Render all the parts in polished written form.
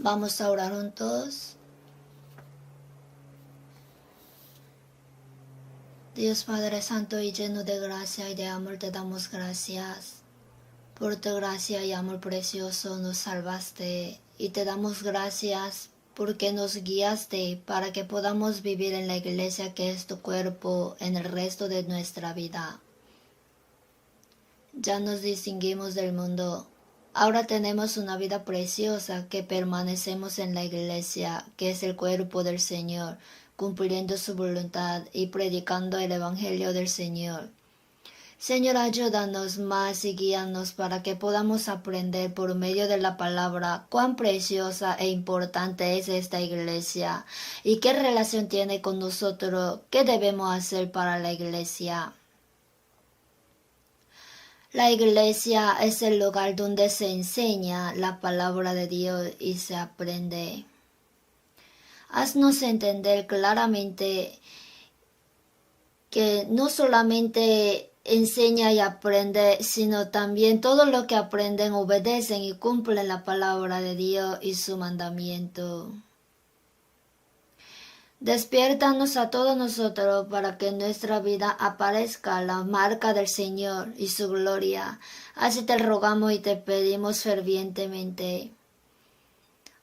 Vamos a orar juntos. Dios Padre Santo y lleno de gracia y de amor, te damos gracias. Por tu gracia y amor precioso nos salvaste y te damos gracias porque nos guiaste para que podamos vivir en la iglesia que es tu cuerpo en el resto de nuestra vida. Ya nos distinguimos del mundo. Ahora tenemos una vida preciosa que permanecemos en la iglesia, que es el cuerpo del Señor, cumpliendo su voluntad y predicando el Evangelio del Señor. Señor, ayúdanos más y guíanos para que podamos aprender por medio de la palabra cuán preciosa e importante es esta iglesia y qué relación tiene con nosotros, qué debemos hacer para la iglesia. La iglesia es el lugar donde se enseña la palabra de Dios y se aprende. Haznos entender claramente que no solamente enseña y aprende, sino también todo lo que aprenden obedecen y cumplen la palabra de Dios y su mandamiento. Despiértanos a todos nosotros para que en nuestra vida aparezca la marca del Señor y su gloria. Así te rogamos y te pedimos fervientemente.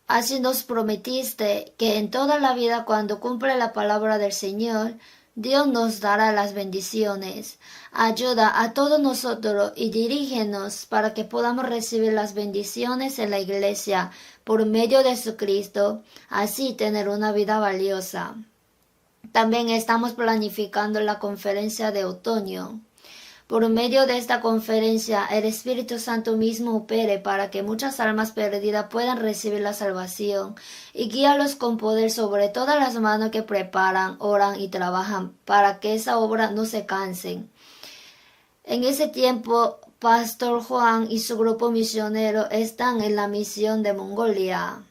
Así nos prometiste que en toda la vida cuando cumple la palabra del Señor, Dios nos dará las bendiciones. Ayuda a todos nosotros y dirígenos para que podamos recibir las bendiciones en la iglesia por medio de Jesucristo, así tener una vida valiosa. También estamos planificando la conferencia de otoño. Por medio de esta conferencia, el Espíritu Santo mismo opere para que muchas almas perdidas puedan recibir la salvación y guíalos con poder sobre todas las manos que preparan, oran y trabajan para que esa obra no se cansen. En ese tiempo, Pastor Juan y su grupo misionero están en la misión de Mongolia.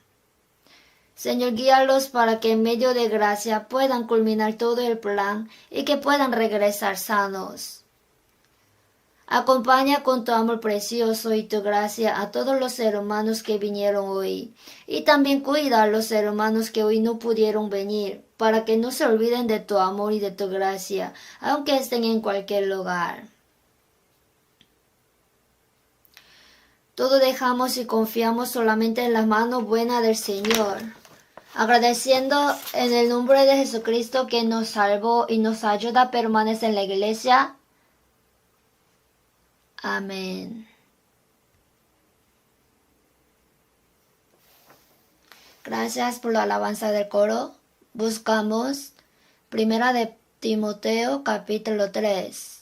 Señor, guíalos para que en medio de gracia puedan culminar todo el plan y que puedan regresar sanos. Acompaña con tu amor precioso y tu gracia a todos los hermanos que vinieron hoy, y también cuida a los hermanos que hoy no pudieron venir, para que no se olviden de tu amor y de tu gracia, aunque estén en cualquier lugar. Todo dejamos y confiamos solamente en la mano buena del Señor, agradeciendo en el nombre de Jesucristo que nos salvó y nos ayuda a permanecer en la iglesia. Amén. Gracias por la alabanza del coro. Buscamos Primera de Timoteo capítulo 3.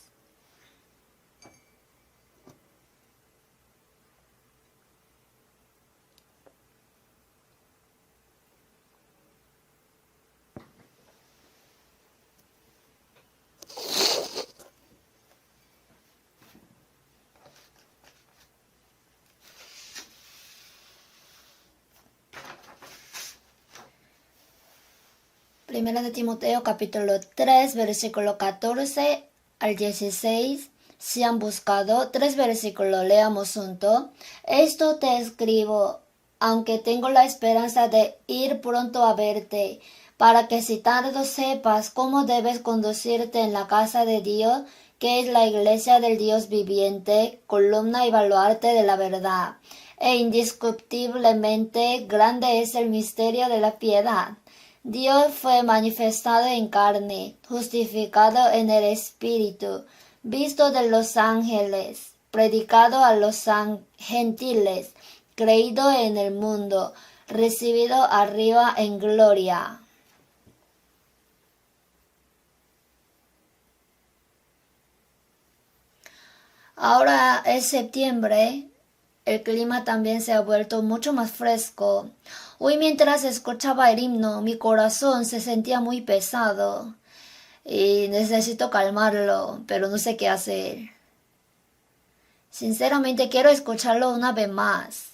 Primera de Timoteo capítulo 3, versículo 14 al 16. Si han buscado 3 versículos, leamos juntos. Esto te escribo, aunque tengo la esperanza de ir pronto a verte, para que si tardo sepas cómo debes conducirte en la casa de Dios, que es la iglesia del Dios viviente, columna y baluarte de la verdad. E indiscutiblemente grande es el misterio de la piedad. Dios fue manifestado en carne, justificado en el Espíritu, visto de los ángeles, predicado a los gentiles, creído en el mundo, recibido arriba en gloria. Ahora es septiembre, el clima también se ha vuelto mucho más fresco. Hoy mientras escuchaba el himno, mi corazón se sentía muy pesado y necesito calmarlo, pero no sé qué hacer. Sinceramente quiero escucharlo una vez más.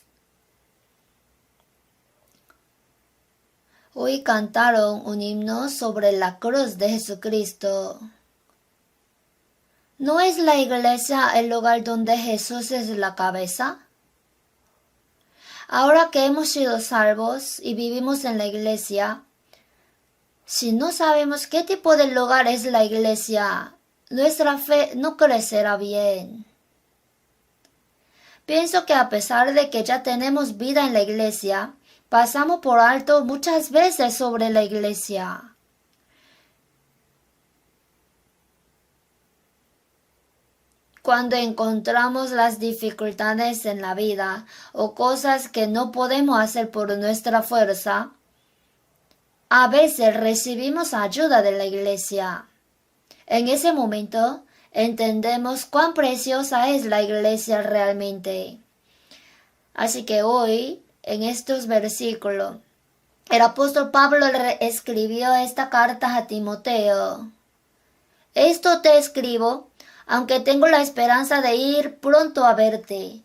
Hoy cantaron un himno sobre la cruz de Jesucristo. ¿No es la iglesia el lugar donde Jesús es la cabeza? Ahora que hemos sido salvos y vivimos en la iglesia, si no sabemos qué tipo de lugar es la iglesia, nuestra fe no crecerá bien. Pienso que a pesar de que ya tenemos vida en la iglesia, pasamos por alto muchas veces sobre la iglesia. Cuando encontramos las dificultades en la vida o cosas que no podemos hacer por nuestra fuerza, a veces recibimos ayuda de la iglesia. En ese momento entendemos cuán preciosa es la iglesia realmente. Así que hoy, en estos versículos, el apóstol Pablo escribió esta carta a Timoteo. Esto te escribo, aunque tengo la esperanza de ir pronto a verte,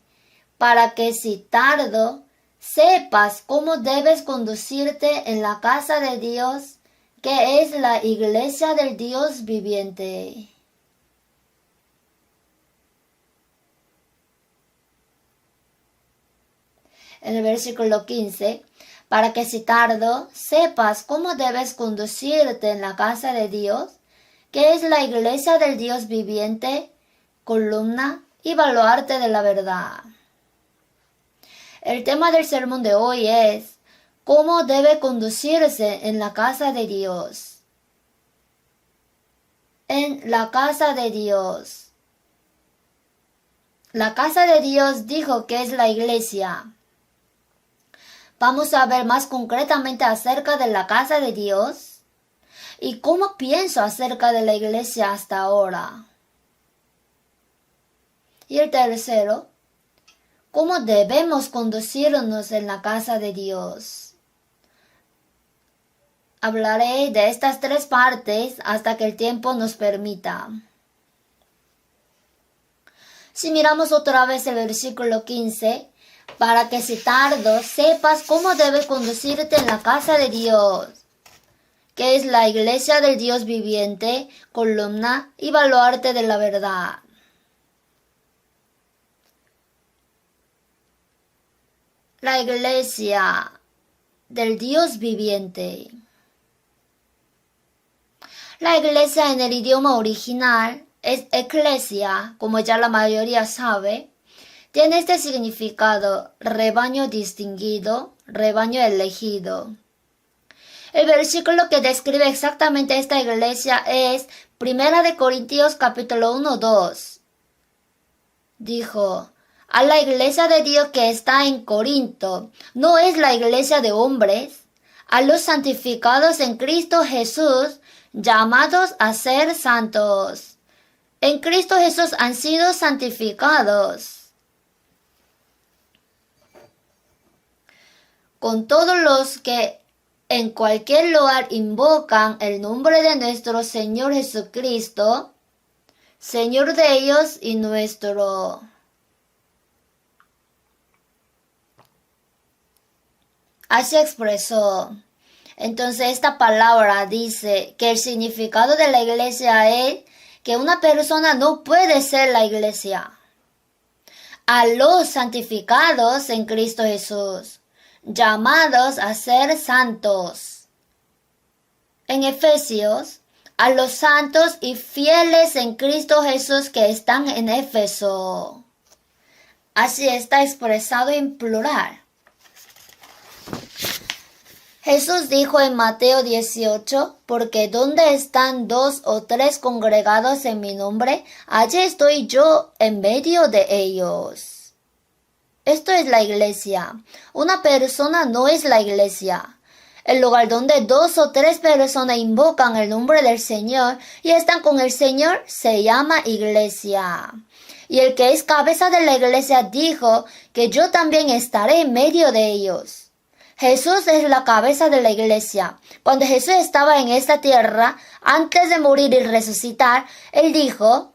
para que si tardo, sepas cómo debes conducirte en la casa de Dios, que es la iglesia del Dios viviente. En el versículo 15, para que si tardo, sepas cómo debes conducirte en la casa de Dios, que es la iglesia del Dios viviente, columna y baluarte de la verdad. El tema del sermón de hoy es cómo debe conducirse en la casa de Dios. En la casa de Dios. La casa de Dios dijo que es la iglesia. Vamos a ver más concretamente acerca de la casa de Dios y cómo pienso acerca de la iglesia hasta ahora. Y el tercero, cómo debemos conducirnos en la casa de Dios. Hablaré de estas tres partes hasta que el tiempo nos permita. Si miramos otra vez el versículo 15, para que si tardo sepas cómo debes conducirte en la casa de Dios, que es la iglesia del Dios viviente, columna y baluarte de la verdad. La iglesia del Dios viviente. La iglesia en el idioma original es eclesia, como ya la mayoría sabe. Tiene este significado: rebaño distinguido, rebaño elegido. El versículo que describe exactamente esta iglesia es 1 Corintios capítulo 1-2. Dijo: a la iglesia de Dios que está en Corinto, no es la iglesia de hombres, a los santificados en Cristo Jesús, llamados a ser santos. En Cristo Jesús han sido santificados. Con todos los que en cualquier lugar invocan el nombre de nuestro Señor Jesucristo, Señor de ellos y nuestro. Así expresó. Entonces esta palabra dice que el significado de la iglesia es que una persona no puede ser la iglesia. A los santificados en Cristo Jesús, llamados a ser santos. En Efesios, a los santos y fieles en Cristo Jesús que están en Éfeso. Así está expresado en plural. Jesús dijo en Mateo 18, porque donde están 2 o 3 congregados en mi nombre, allí estoy yo en medio de ellos. Esto es la iglesia. Una persona no es la iglesia. El lugar donde 2 o 3 personas invocan el nombre del Señor y están con el Señor se llama iglesia. Y el que es cabeza de la iglesia dijo que yo también estaré en medio de ellos. Jesús es la cabeza de la iglesia. Cuando Jesús estaba en esta tierra, antes de morir y resucitar, Él dijo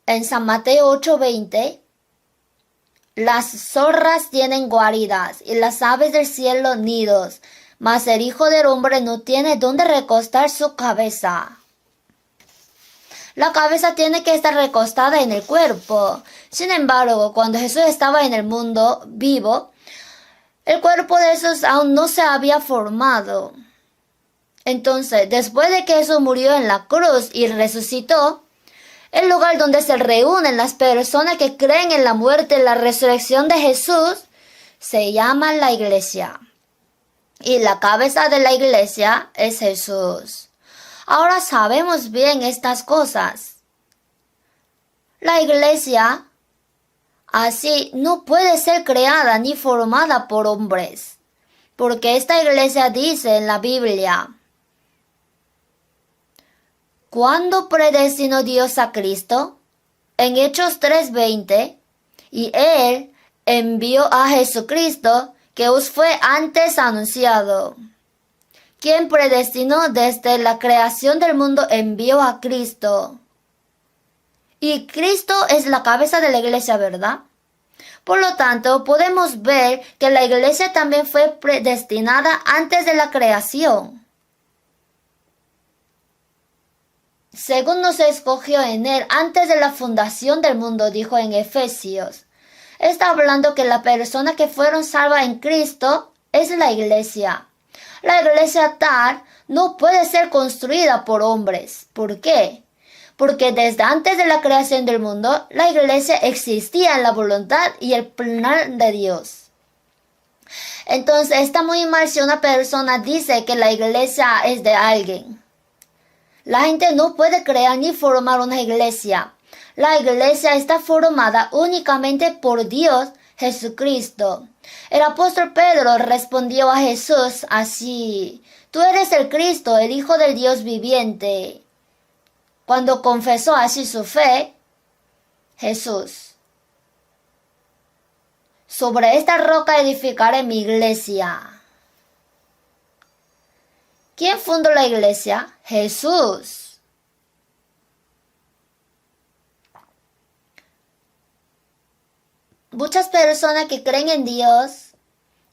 en San Mateo 8:20, las zorras tienen guaridas y las aves del cielo nidos, mas el Hijo del Hombre no tiene dónde recostar su cabeza. La cabeza tiene que estar recostada en el cuerpo. Sin embargo, cuando Jesús estaba en el mundo vivo, el cuerpo de Jesús aún no se había formado. Entonces, después de que Jesús murió en la cruz y resucitó, el lugar donde se reúnen las personas que creen en la muerte y la resurrección de Jesús se llama la iglesia. Y la cabeza de la iglesia es Jesús. Ahora sabemos bien estas cosas. La iglesia así no puede ser creada ni formada por hombres, porque esta iglesia dice en la Biblia: ¿cuándo predestinó Dios a Cristo? En Hechos 3:20, y Él envió a Jesucristo, que os fue antes anunciado. Quien predestinó desde la creación del mundo envió a Cristo. Y Cristo es la cabeza de la iglesia, ¿verdad? Por lo tanto, podemos ver que la iglesia también fue predestinada antes de la creación. Según nos escogió en Él antes de la fundación del mundo, dijo en Efesios. Está hablando que la persona que fueron salvas en Cristo es la iglesia. La iglesia tal no puede ser construida por hombres. ¿Por qué? Porque desde antes de la creación del mundo, la iglesia existía en la voluntad y el plan de Dios. Entonces está muy mal si una persona dice que la iglesia es de alguien. La gente no puede crear ni formar una iglesia. La iglesia está formada únicamente por Dios Jesucristo. El apóstol Pedro respondió a Jesús así: tú eres el Cristo, el Hijo del Dios viviente. Cuando confesó así su fe, Jesús: sobre esta roca edificaré mi iglesia. ¿Quién fundó la iglesia? Jesús. Muchas personas que creen en Dios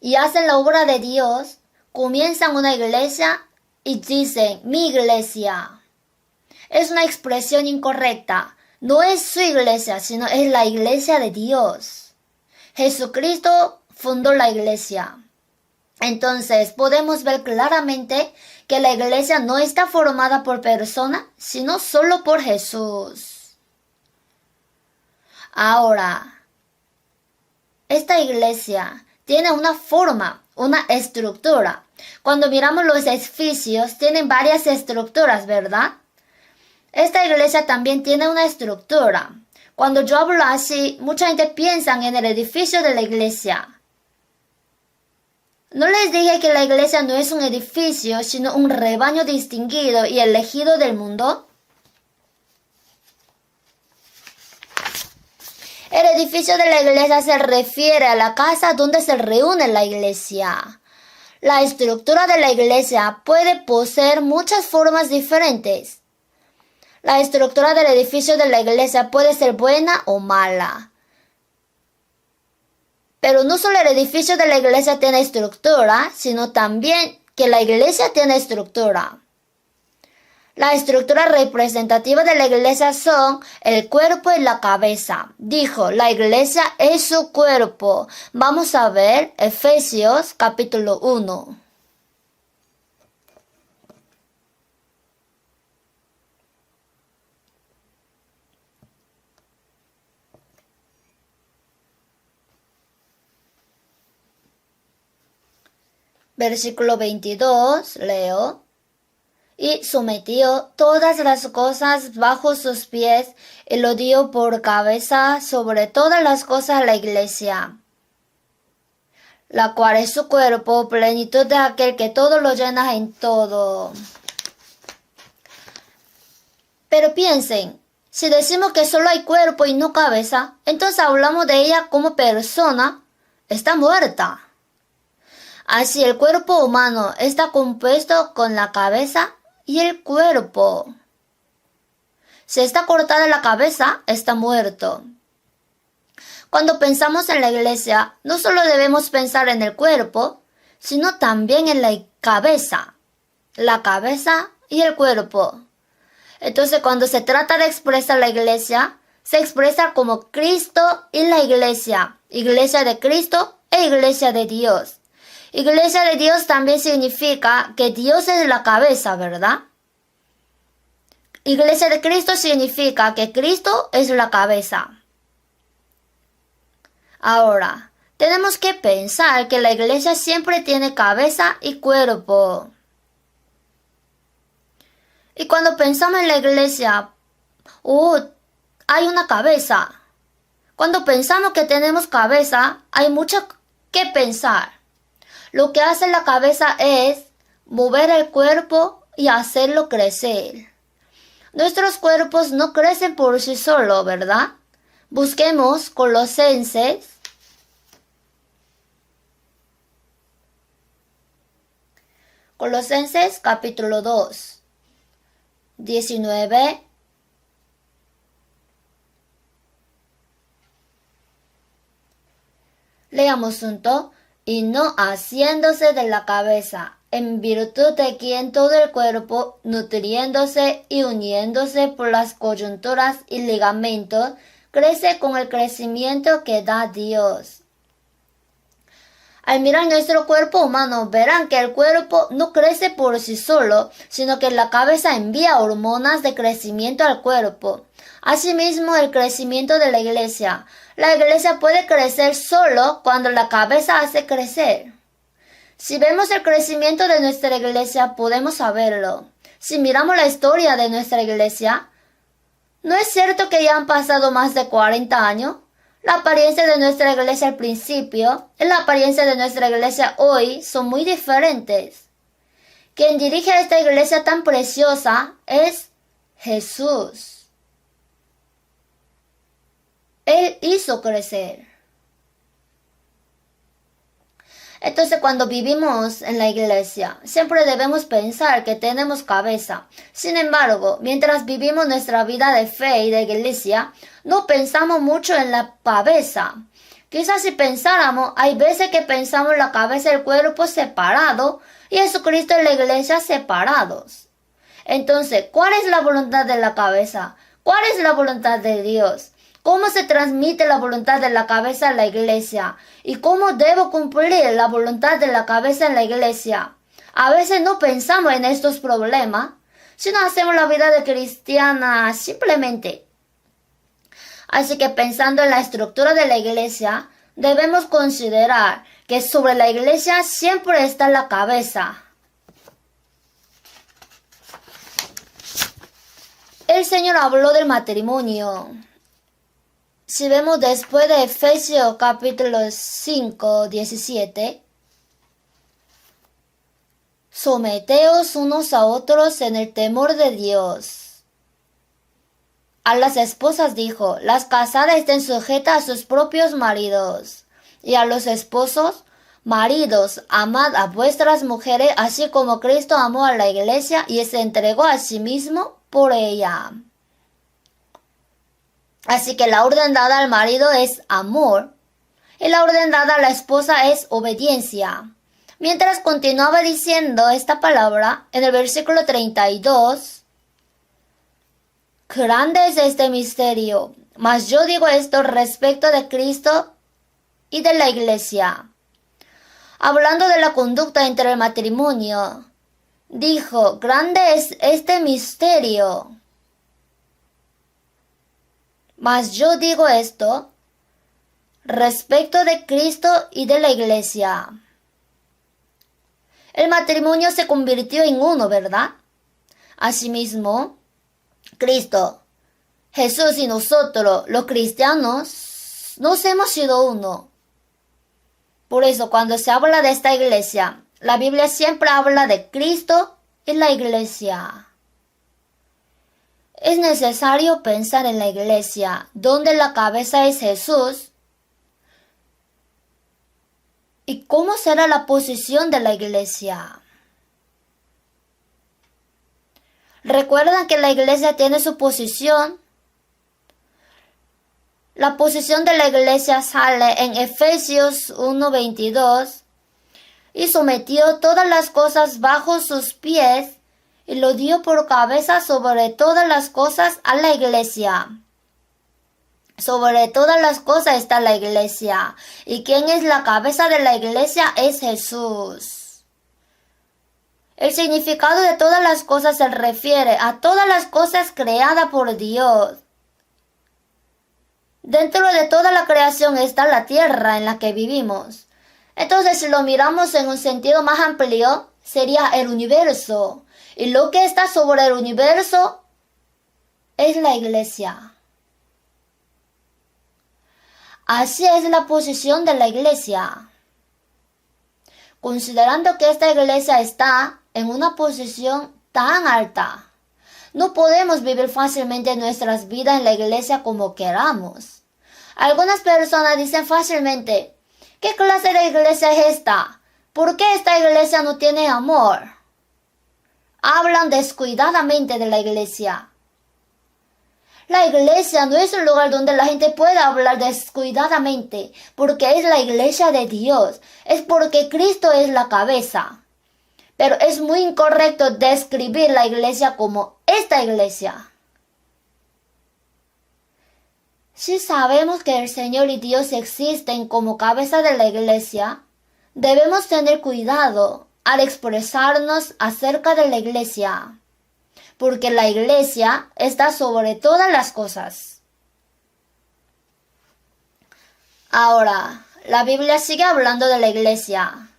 y hacen la obra de Dios comienzan una iglesia y dicen mi iglesia. Es una expresión incorrecta. No es su iglesia, sino es la iglesia de Dios. Jesucristo fundó la iglesia. Entonces podemos ver claramente que la iglesia no está formada por personas, sino solo por Jesús. Ahora, esta iglesia tiene una forma, una estructura. Cuando miramos los edificios, tienen varias estructuras, ¿verdad? Esta iglesia también tiene una estructura. Cuando yo hablo así, mucha gente piensa en el edificio de la iglesia. No les dije que la iglesia no es un edificio, sino un rebaño distinguido y elegido del mundo. El edificio de la iglesia se refiere a la casa donde se reúne la iglesia. La estructura de la iglesia puede poseer muchas formas diferentes. La estructura del edificio de la iglesia puede ser buena o mala. Pero no solo el edificio de la iglesia tiene estructura, sino también que la iglesia tiene estructura. La estructura representativa de la iglesia son el cuerpo y la cabeza. Dijo, la iglesia es su cuerpo. Vamos a ver Efesios capítulo 1. Versículo 22, leo. Y sometió todas las cosas bajo sus pies y lo dio por cabeza sobre todas las cosas a la iglesia, la cual es su cuerpo, plenitud de aquel que todo lo llena en todo. Pero piensen, si decimos que solo hay cuerpo y no cabeza, entonces hablamos de ella como persona, está muerta. Así el cuerpo humano está compuesto con la cabeza y el cuerpo. Si está cortada la cabeza, está muerto. Cuando pensamos en la iglesia, no solo debemos pensar en el cuerpo, sino también en la cabeza y el cuerpo. Entonces, cuando se trata de expresar la iglesia, se expresa como Cristo y la iglesia. Iglesia de Cristo e iglesia de Dios. Iglesia de Dios también significa que Dios es la cabeza, ¿verdad? Iglesia de Cristo significa que Cristo es la cabeza. Ahora, tenemos que pensar que la iglesia siempre tiene cabeza y cuerpo. Y cuando pensamos en la iglesia, hay una cabeza. Cuando pensamos que tenemos cabeza, hay mucho que pensar. Lo que hace la cabeza es mover el cuerpo y hacerlo crecer. Nuestros cuerpos no crecen por sí solos, ¿verdad? Busquemos Colosenses. Colosenses capítulo 2, 19. Leamos junto. Y no haciéndose de la cabeza, en virtud de quien todo el cuerpo, nutriéndose y uniéndose por las coyunturas y ligamentos, crece con el crecimiento que da Dios. Al mirar nuestro cuerpo humano, verán que el cuerpo no crece por sí solo, sino que la cabeza envía hormonas de crecimiento al cuerpo. Asimismo, el crecimiento de la iglesia. La iglesia puede crecer solo cuando la cabeza hace crecer. Si vemos el crecimiento de nuestra iglesia, podemos saberlo. Si miramos la historia de nuestra iglesia, ¿no es cierto que ya han pasado más de 40 años? La apariencia de nuestra iglesia al principio y la apariencia de nuestra iglesia hoy son muy diferentes. Quien dirige a esta iglesia tan preciosa es Jesús. Él hizo crecer. Entonces, cuando vivimos en la iglesia, siempre debemos pensar que tenemos cabeza. Sin embargo, mientras vivimos nuestra vida de fe y de iglesia, no pensamos mucho en la cabeza. Quizás si pensáramos, hay veces que pensamos la cabeza y el cuerpo separado y Jesucristo y la iglesia separados. Entonces, ¿cuál es la voluntad de la cabeza? ¿Cuál es la voluntad de Dios? ¿Cómo se transmite la voluntad de la cabeza a la iglesia? ¿Y cómo debo cumplir la voluntad de la cabeza en la iglesia? A veces no pensamos en estos problemas, sino hacemos la vida de cristiana simplemente. Así que pensando en la estructura de la iglesia, debemos considerar que sobre la iglesia siempre está la cabeza. El Señor habló del matrimonio. Si vemos después de Efesios capítulo 5, 17, someteos unos a otros en el temor de Dios. A las esposas dijo, las casadas estén sujetas a sus propios maridos, y a los esposos, maridos, amad a vuestras mujeres, así como Cristo amó a la iglesia y se entregó a sí mismo por ella. Así que la orden dada al marido es amor y la orden dada a la esposa es obediencia. Mientras continuaba diciendo esta palabra, en el versículo 32, grande es este misterio, mas yo digo esto respecto de Cristo y de la iglesia. Hablando de la conducta entre el matrimonio, dijo, grande es este misterio. Mas yo digo esto respecto de Cristo y de la iglesia. El matrimonio se convirtió en uno, ¿verdad? Asimismo, Cristo, Jesús y nosotros, los cristianos, nos hemos sido uno. Por eso, cuando se habla de esta iglesia, la Biblia siempre habla de Cristo y la iglesia. Es necesario pensar en la iglesia, donde la cabeza es Jesús. ¿Y cómo será la posición de la iglesia? ¿Recuerdan que la iglesia tiene su posición? La posición de la iglesia sale en Efesios 1:22. Y sometió todas las cosas bajo sus pies, y lo dio por cabeza sobre todas las cosas a la iglesia. Sobre todas las cosas está la iglesia. ¿Y quién es la cabeza de la iglesia? Es Jesús. El significado de todas las cosas se refiere a todas las cosas creadas por Dios. Dentro de toda la creación está la tierra en la que vivimos. Entonces, si lo miramos en un sentido más amplio, sería el universo. Y lo que está sobre el universo es la iglesia. Así es la posición de la iglesia. Considerando que esta iglesia está en una posición tan alta, no podemos vivir fácilmente nuestras vidas en la iglesia como queramos. Algunas personas dicen fácilmente, ¿qué clase de iglesia es esta? ¿Por qué esta iglesia no tiene amor? Hablan descuidadamente de la iglesia. La iglesia no es un lugar donde la gente pueda hablar descuidadamente, porque es la iglesia de Dios, es porque Cristo es la cabeza. Pero es muy incorrecto describir la iglesia como esta iglesia. Si sabemos que el Señor y Dios existen como cabeza de la iglesia, debemos tener cuidado al expresarnos acerca de la iglesia, porque la iglesia está sobre todas las cosas. Ahora, la Biblia sigue hablando de la iglesia.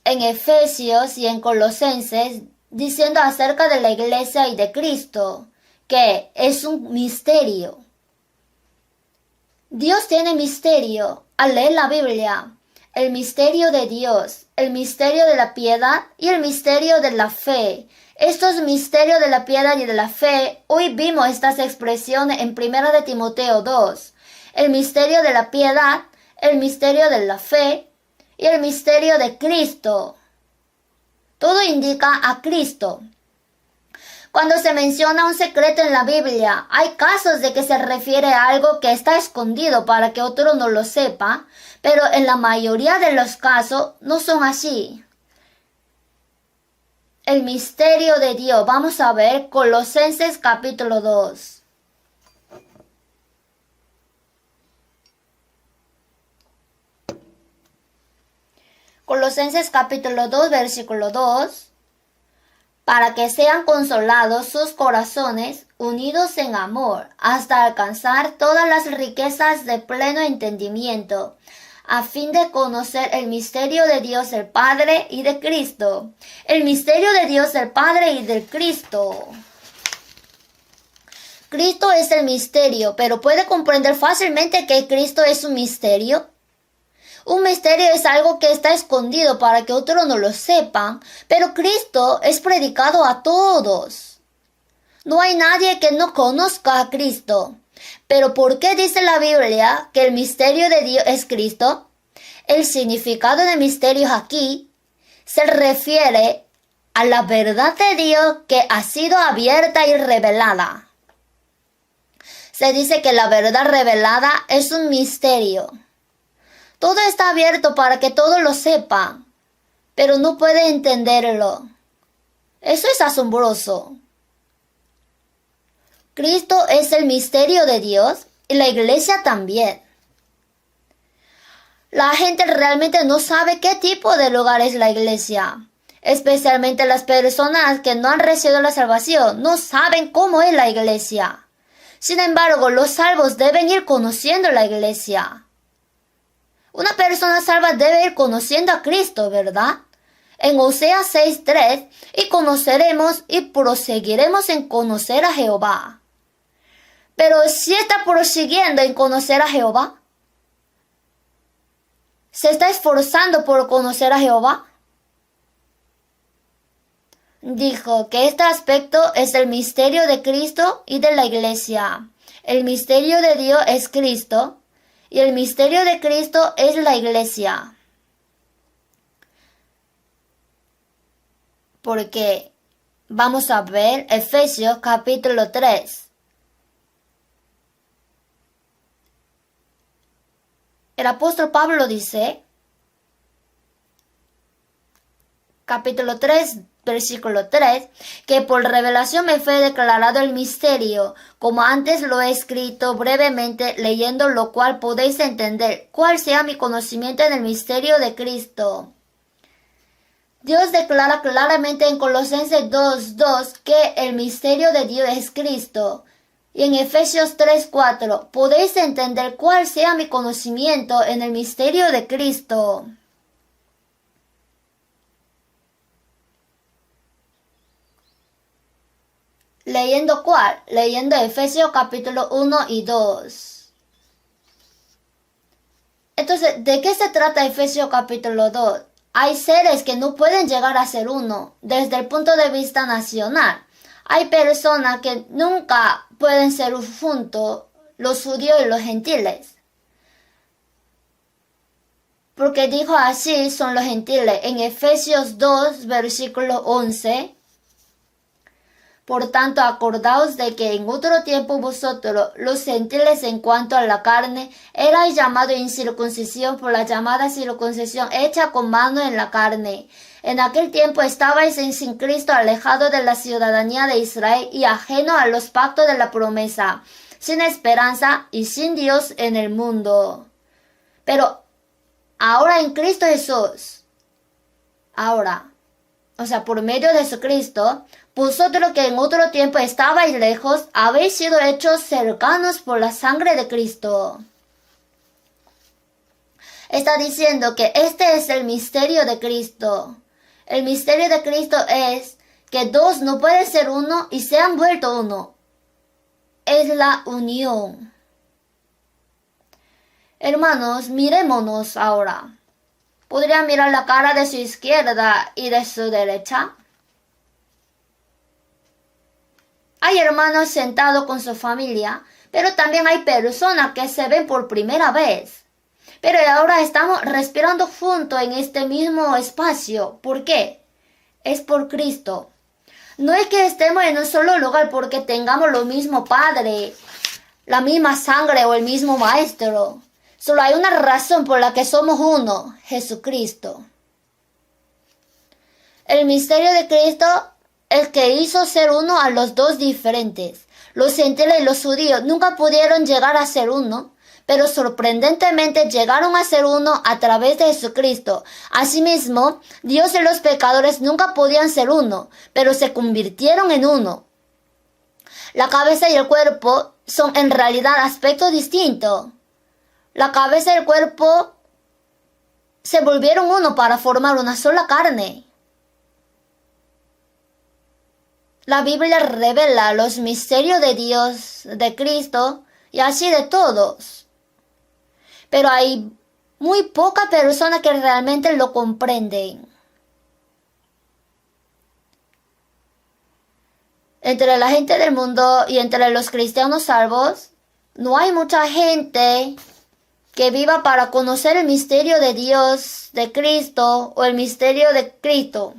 En Efesios y en Colosenses, diciendo acerca de la iglesia y de Cristo, que es un misterio. Dios tiene misterio al leer la Biblia. El misterio de Dios, el misterio de la piedad y el misterio de la fe. Estos misterios de la piedad y de la fe, hoy vimos estas expresiones en 1 de Timoteo 2. El misterio de la piedad, el misterio de la fe y el misterio de Cristo. Todo indica a Cristo. Cuando se menciona un secreto en la Biblia, hay casos de que se refiere a algo que está escondido para que otro no lo sepa, pero en la mayoría de los casos no son así. El misterio de Dios. Vamos a ver Colosenses capítulo 2. Colosenses capítulo 2, versículo 2. Para que sean consolados sus corazones, unidos en amor, hasta alcanzar todas las riquezas de pleno entendimiento, a fin de conocer el misterio de Dios el Padre y de Cristo. El misterio de Dios el Padre y del Cristo. Cristo es el misterio, pero ¿puede comprender fácilmente que Cristo es un misterio? Un misterio es algo que está escondido para que otros no lo sepan, pero Cristo es predicado a todos. No hay nadie que no conozca a Cristo. Pero ¿por qué dice la Biblia que el misterio de Dios es Cristo? El significado de misterios aquí se refiere a la verdad de Dios que ha sido abierta y revelada. Se dice que la verdad revelada es un misterio. Todo está abierto para que todos lo sepan, pero no puede entenderlo. Eso es asombroso. Cristo es el misterio de Dios y la iglesia también. La gente realmente no sabe qué tipo de lugar es la iglesia. Especialmente las personas que no han recibido la salvación no saben cómo es la iglesia. Sin embargo, los salvos deben ir conociendo la iglesia. Una persona salva debe ir conociendo a Cristo, ¿verdad? En Oseas 6:3, y conoceremos y proseguiremos en conocer a Jehová. Pero si está prosiguiendo en conocer a Jehová, ¿se está esforzando por conocer a Jehová? Dijo que este aspecto es el misterio de Cristo y de la iglesia. El misterio de Dios es Cristo. Y el misterio de Cristo es la iglesia. Porque vamos a ver Efesios capítulo 3. El apóstol Pablo dice, capítulo 3, versículo 3, que por revelación me fue declarado el misterio, como antes lo he escrito brevemente, leyendo lo cual podéis entender cuál sea mi conocimiento en el misterio de Cristo. Dios declara claramente en Colosenses 2:2 que el misterio de Dios es Cristo. Y en Efesios 3:4 podéis entender cuál sea mi conocimiento en el misterio de Cristo. ¿Leyendo cuál? Leyendo Efesios capítulo 1 y 2. Entonces, ¿de qué se trata Efesios capítulo 2? Hay seres que no pueden llegar a ser uno desde el punto de vista nacional. Hay personas que nunca pueden ser juntos, los judíos y los gentiles. Porque dijo así son los gentiles en Efesios 2, versículo 11. Por tanto, acordaos de que en otro tiempo vosotros, los gentiles en cuanto a la carne, erais llamados incircuncisión por la llamada circuncisión hecha con mano en la carne. En aquel tiempo estabais sin Cristo, alejados de la ciudadanía de Israel y ajeno a los pactos de la promesa, sin esperanza y sin Dios en el mundo. Pero ahora en Cristo Jesús, por medio de Jesucristo, vosotros que en otro tiempo estabais lejos, habéis sido hechos cercanos por la sangre de Cristo. Está diciendo que este es el misterio de Cristo. El misterio de Cristo es que dos no pueden ser uno y se han vuelto uno. Es la unión. Hermanos, mirémonos ahora. ¿Podría mirar la cara de su izquierda y de su derecha? Hay hermanos sentados con su familia, pero también hay personas que se ven por primera vez. Pero ahora estamos respirando juntos en este mismo espacio. ¿Por qué? Es por Cristo. No es que estemos en un solo lugar porque tengamos lo mismo Padre, la misma sangre o el mismo Maestro. Solo hay una razón por la que somos uno, Jesucristo. El misterio de Cristo, el que hizo ser uno a los dos diferentes. Los gentiles y los judíos nunca pudieron llegar a ser uno, pero sorprendentemente llegaron a ser uno a través de Jesucristo. Asimismo, Dios y los pecadores nunca podían ser uno, pero se convirtieron en uno. La cabeza y el cuerpo son en realidad aspectos distintos. La cabeza y el cuerpo se volvieron uno para formar una sola carne. La Biblia revela los misterios de Dios, de Cristo y así de todos. Pero hay muy pocas personas que realmente lo comprenden. Entre la gente del mundo y entre los cristianos salvos, no hay mucha gente que viva para conocer el misterio de Dios, de Cristo o el misterio de Cristo.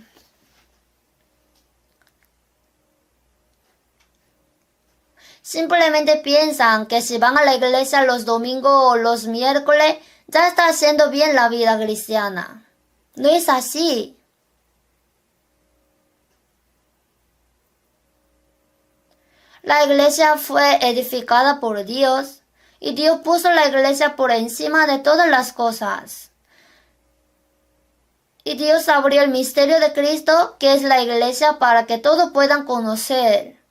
Simplemente piensan que si van a la iglesia los domingos o los miércoles, ya está haciendo bien la vida cristiana. No es así. La iglesia fue edificada por Dios y Dios puso la iglesia por encima de todas las cosas. Y Dios abrió el misterio de Cristo, que es la iglesia, para que todos puedan conocer.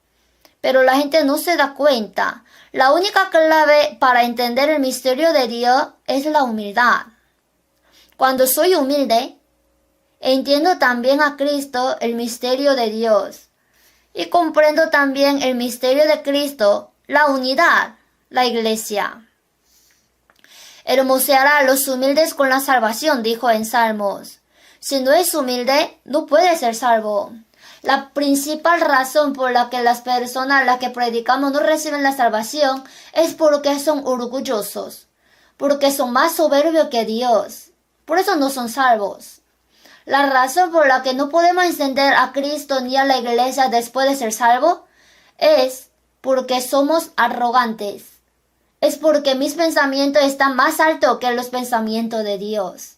Pero la gente no se da cuenta. La única clave para entender el misterio de Dios es la humildad. Cuando soy humilde, entiendo también a Cristo, el misterio de Dios. Y comprendo también el misterio de Cristo, la unidad, la iglesia. Hermoseará a los humildes con la salvación, dijo en Salmos. Si no es humilde, no puede ser salvo. La principal razón por la que las personas a las que predicamos no reciben la salvación es porque son orgullosos, porque son más soberbios que Dios. Por eso no son salvos. La razón por la que no podemos encender a Cristo ni a la iglesia después de ser salvos es porque somos arrogantes. Es porque mis pensamientos están más altos que los pensamientos de Dios.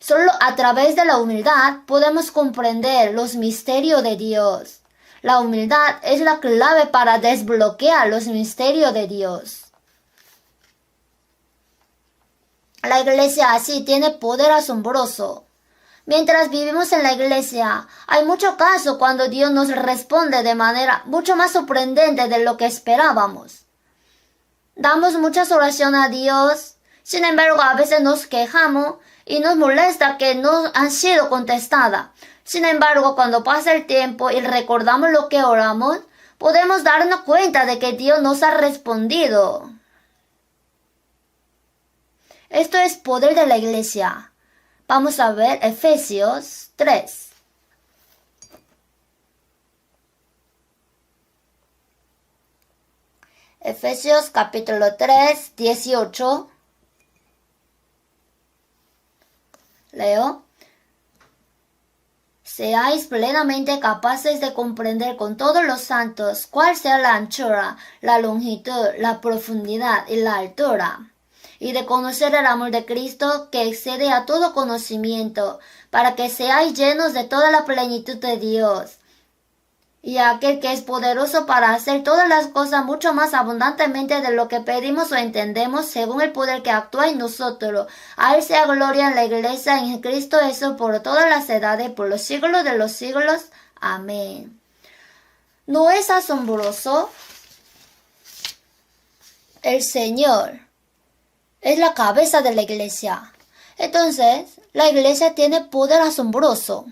Solo a través de la humildad podemos comprender los misterios de Dios. La humildad es la clave para desbloquear los misterios de Dios. La iglesia así tiene poder asombroso. Mientras vivimos en la iglesia, hay muchos casos cuando Dios nos responde de manera mucho más sorprendente de lo que esperábamos. Damos muchas oraciones a Dios, sin embargo a veces nos quejamos y nos molesta que no han sido contestadas. Sin embargo, cuando pasa el tiempo y recordamos lo que oramos, podemos darnos cuenta de que Dios nos ha respondido. Esto es poder de la iglesia. Vamos a ver Efesios 3. Efesios capítulo 3, 18. Leo. Seáis plenamente capaces de comprender con todos los santos cuál sea la anchura, la longitud, la profundidad y la altura, y de conocer el amor de Cristo que excede a todo conocimiento, para que seáis llenos de toda la plenitud de Dios. Y a aquel que es poderoso para hacer todas las cosas mucho más abundantemente de lo que pedimos o entendemos, según el poder que actúa en nosotros. A él sea gloria en la iglesia, en Cristo Jesús, por todas las edades, por los siglos de los siglos. Amén. ¿No es asombroso? El Señor es la cabeza de la iglesia. Entonces, la iglesia tiene poder asombroso.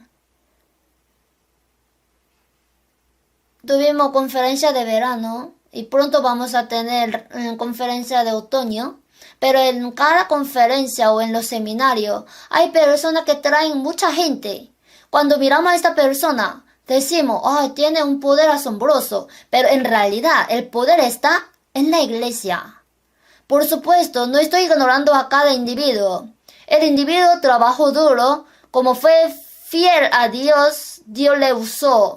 Tuvimos conferencia de verano y pronto vamos a tener conferencia de otoño, pero en cada conferencia o en los seminarios hay personas que traen mucha gente. Cuando miramos a esta persona, decimos, tiene un poder asombroso, pero en realidad el poder está en la iglesia. Por supuesto, no estoy ignorando a cada individuo. El individuo trabajó duro, como fue fiel a Dios, Dios le usó.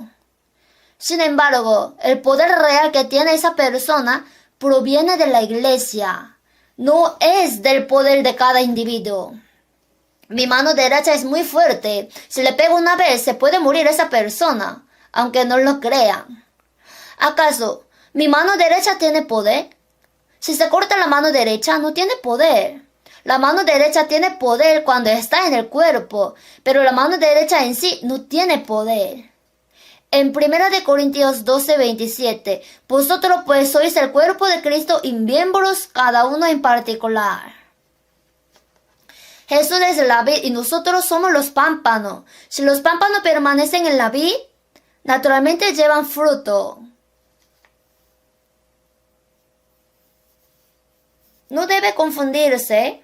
Sin embargo, el poder real que tiene esa persona proviene de la iglesia, no es del poder de cada individuo. Mi mano derecha es muy fuerte. Si le pego una vez, se puede morir esa persona, aunque no lo crean. ¿Acaso mi mano derecha tiene poder? Si se corta la mano derecha, no tiene poder. La mano derecha tiene poder cuando está en el cuerpo, pero la mano derecha en sí no tiene poder. En 1 Corintios 12, 27, vosotros pues sois el cuerpo de Cristo y miembros cada uno en particular. Jesús es la vid y nosotros somos los pámpanos. Si los pámpanos permanecen en la vid, naturalmente llevan fruto. No debe confundirse.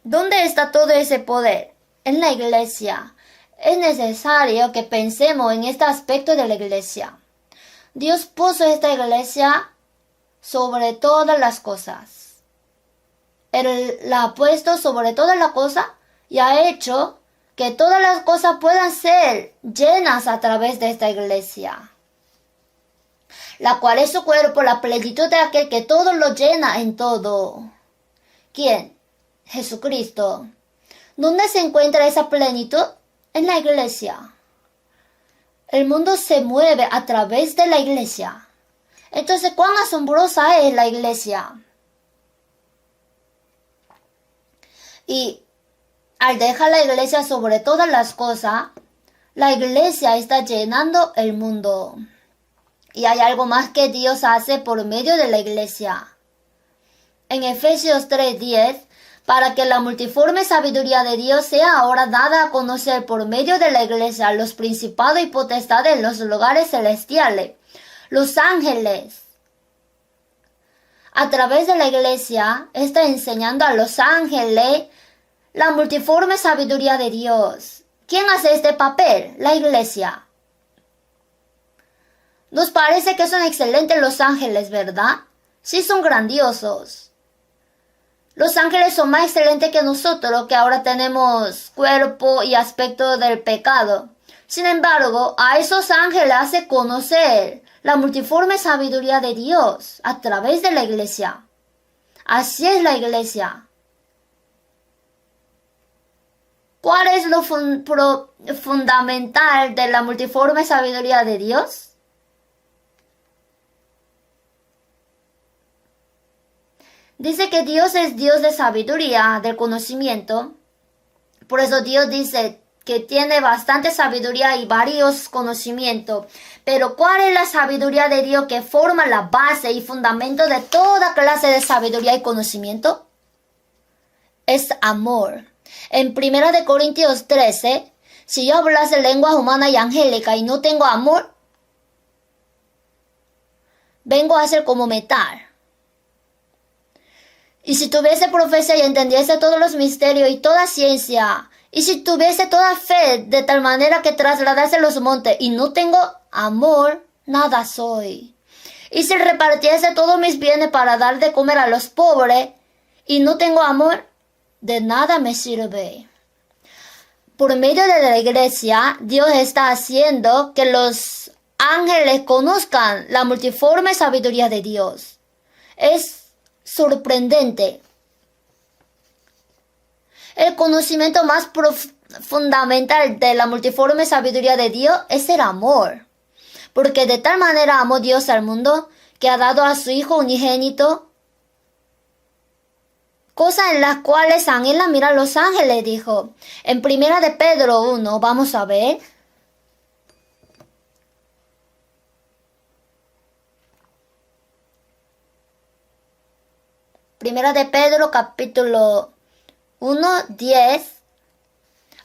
¿Dónde está todo ese poder? En la iglesia. Es necesario que pensemos en este aspecto de la iglesia. Dios puso esta iglesia sobre todas las cosas. Él la ha puesto sobre todas las cosas y ha hecho que todas las cosas puedan ser llenas a través de esta iglesia, la cual es su cuerpo, la plenitud de aquel que todo lo llena en todo. ¿Quién? Jesucristo. ¿Dónde se encuentra esa plenitud? En la iglesia. El mundo se mueve a través de la iglesia. Entonces, ¿cuán asombrosa es la iglesia? Y al dejar la iglesia sobre todas las cosas, la iglesia está llenando el mundo. Y hay algo más que Dios hace por medio de la iglesia. En Efesios 3:10, para que la multiforme sabiduría de Dios sea ahora dada a conocer por medio de la iglesia los principados y potestades en los lugares celestiales, los ángeles. A través de la iglesia está enseñando a los ángeles la multiforme sabiduría de Dios. ¿Quién hace este papel? La iglesia. Nos parece que son excelentes los ángeles, ¿verdad? Sí, son grandiosos. Los ángeles son más excelentes que nosotros, que ahora tenemos cuerpo y aspecto del pecado. Sin embargo, a esos ángeles hace conocer la multiforme sabiduría de Dios a través de la iglesia. Así es la iglesia. ¿Cuál es lo fundamental de la multiforme sabiduría de Dios? Dice que Dios es Dios de sabiduría, del conocimiento. Por eso Dios dice que tiene bastante sabiduría y varios conocimientos. Pero ¿cuál es la sabiduría de Dios que forma la base y fundamento de toda clase de sabiduría y conocimiento? Es amor. En 1 Corintios 13, si yo hablase lenguas humanas y angélicas y no tengo amor, vengo a ser como metal. Y si tuviese profecía y entendiese todos los misterios y toda ciencia, y si tuviese toda fe de tal manera que trasladase los montes y no tengo amor, nada soy. Y si repartiese todos mis bienes para dar de comer a los pobres y no tengo amor, de nada me sirve. Por medio de la iglesia, Dios está haciendo que los ángeles conozcan la multiforme sabiduría de Dios. Es sorprendente. El conocimiento más fundamental de la multiforme sabiduría de Dios es el amor. Porque de tal manera amó Dios al mundo que ha dado a su Hijo unigénito, cosas en las cuales anhelan mirar los ángeles, dijo. En 1 de Pedro 1, vamos a ver. Primera de Pedro, capítulo 1, 10.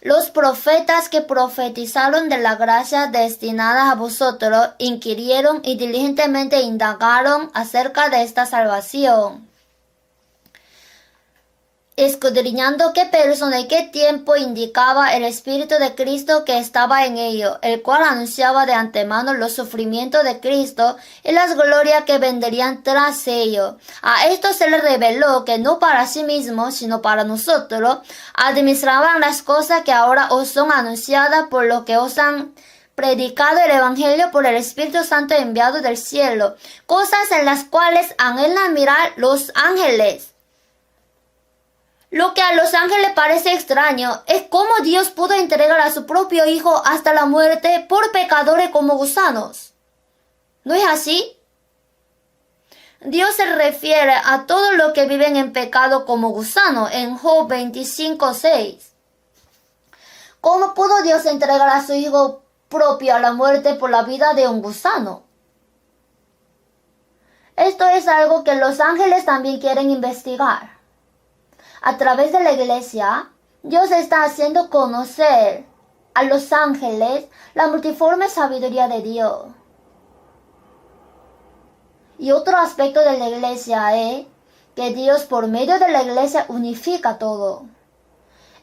Los profetas que profetizaron de la gracia destinada a vosotros inquirieron y diligentemente indagaron acerca de esta salvación, escudriñando qué persona y qué tiempo indicaba el Espíritu de Cristo que estaba en ellos, el cual anunciaba de antemano los sufrimientos de Cristo y las glorias que vendrían tras ellos. A esto se le reveló que no para sí mismos, sino para nosotros, administraban las cosas que ahora os son anunciadas por lo que os han predicado el Evangelio por el Espíritu Santo enviado del cielo, cosas en las cuales anhelan mirar los ángeles. Lo que a los ángeles parece extraño es cómo Dios pudo entregar a su propio Hijo hasta la muerte por pecadores como gusanos. ¿No es así? Dios se refiere a todos los que viven en pecado como gusanos en Job 25:6. ¿Cómo pudo Dios entregar a su Hijo propio a la muerte por la vida de un gusano? Esto es algo que los ángeles también quieren investigar. A través de la iglesia, Dios está haciendo conocer a los ángeles la multiforme sabiduría de Dios. Y otro aspecto de la iglesia es que Dios por medio de la iglesia unifica todo.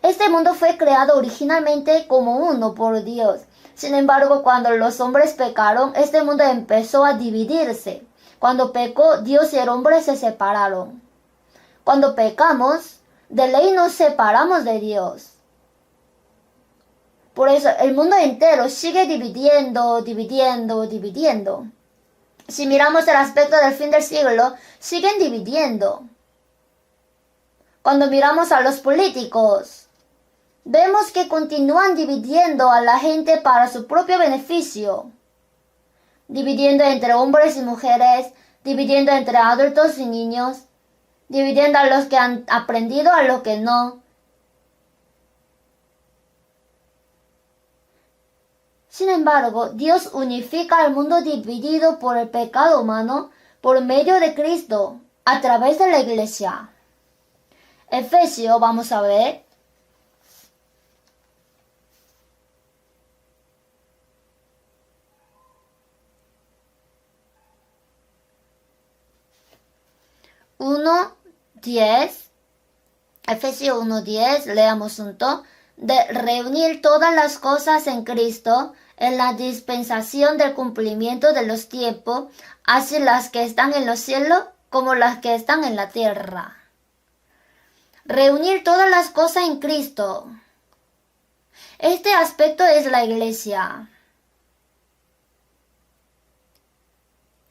Este mundo fue creado originalmente como uno por Dios. Sin embargo, cuando los hombres pecaron, este mundo empezó a dividirse. Cuando pecó, Dios y el hombre se separaron. Cuando pecamos, de ley nos separamos de Dios. Por eso el mundo entero sigue dividiendo. Si miramos el aspecto del fin del siglo, siguen dividiendo. Cuando miramos a los políticos, vemos que continúan dividiendo a la gente para su propio beneficio. Dividiendo entre hombres y mujeres, dividiendo entre adultos y niños, dividiendo a los que han aprendido a los que no. Sin embargo, Dios unifica al mundo dividido por el pecado humano por medio de Cristo, a través de la iglesia. Efesios, vamos a ver. Efesios 1:10, leamos junto, de reunir todas las cosas en Cristo, en la dispensación del cumplimiento de los tiempos, así las que están en los cielos como las que están en la tierra. Reunir todas las cosas en Cristo. Este aspecto es la iglesia.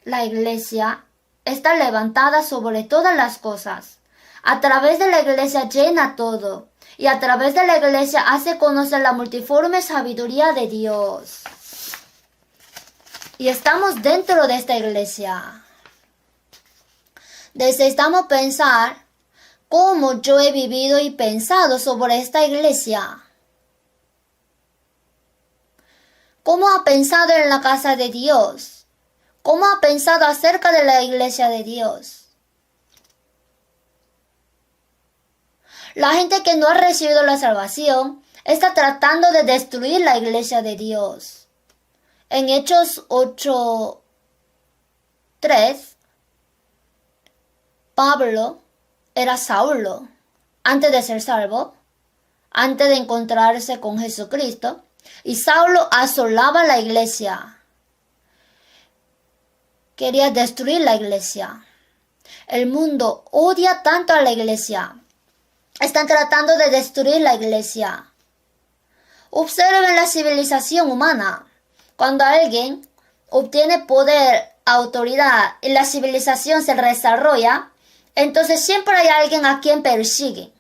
La iglesia está levantada sobre todas las cosas. A través de la iglesia llena todo. Y a través de la iglesia hace conocer la multiforme sabiduría de Dios. Y estamos dentro de esta iglesia. Necesitamos pensar cómo yo he vivido y pensado sobre esta iglesia. ¿Cómo ha pensado en la casa de Dios? ¿Cómo ha pensado acerca de la iglesia de Dios? La gente que no ha recibido la salvación está tratando de destruir la iglesia de Dios. En Hechos 8:3, Pablo era Saulo antes de ser salvo, antes de encontrarse con Jesucristo. Y Saulo asolaba la iglesia. Quería destruir la iglesia. El mundo odia tanto a la iglesia. Están tratando de destruir la iglesia. Observen la civilización humana. Cuando alguien obtiene poder, autoridad y la civilización se desarrolla, entonces siempre hay alguien a quien persiguen,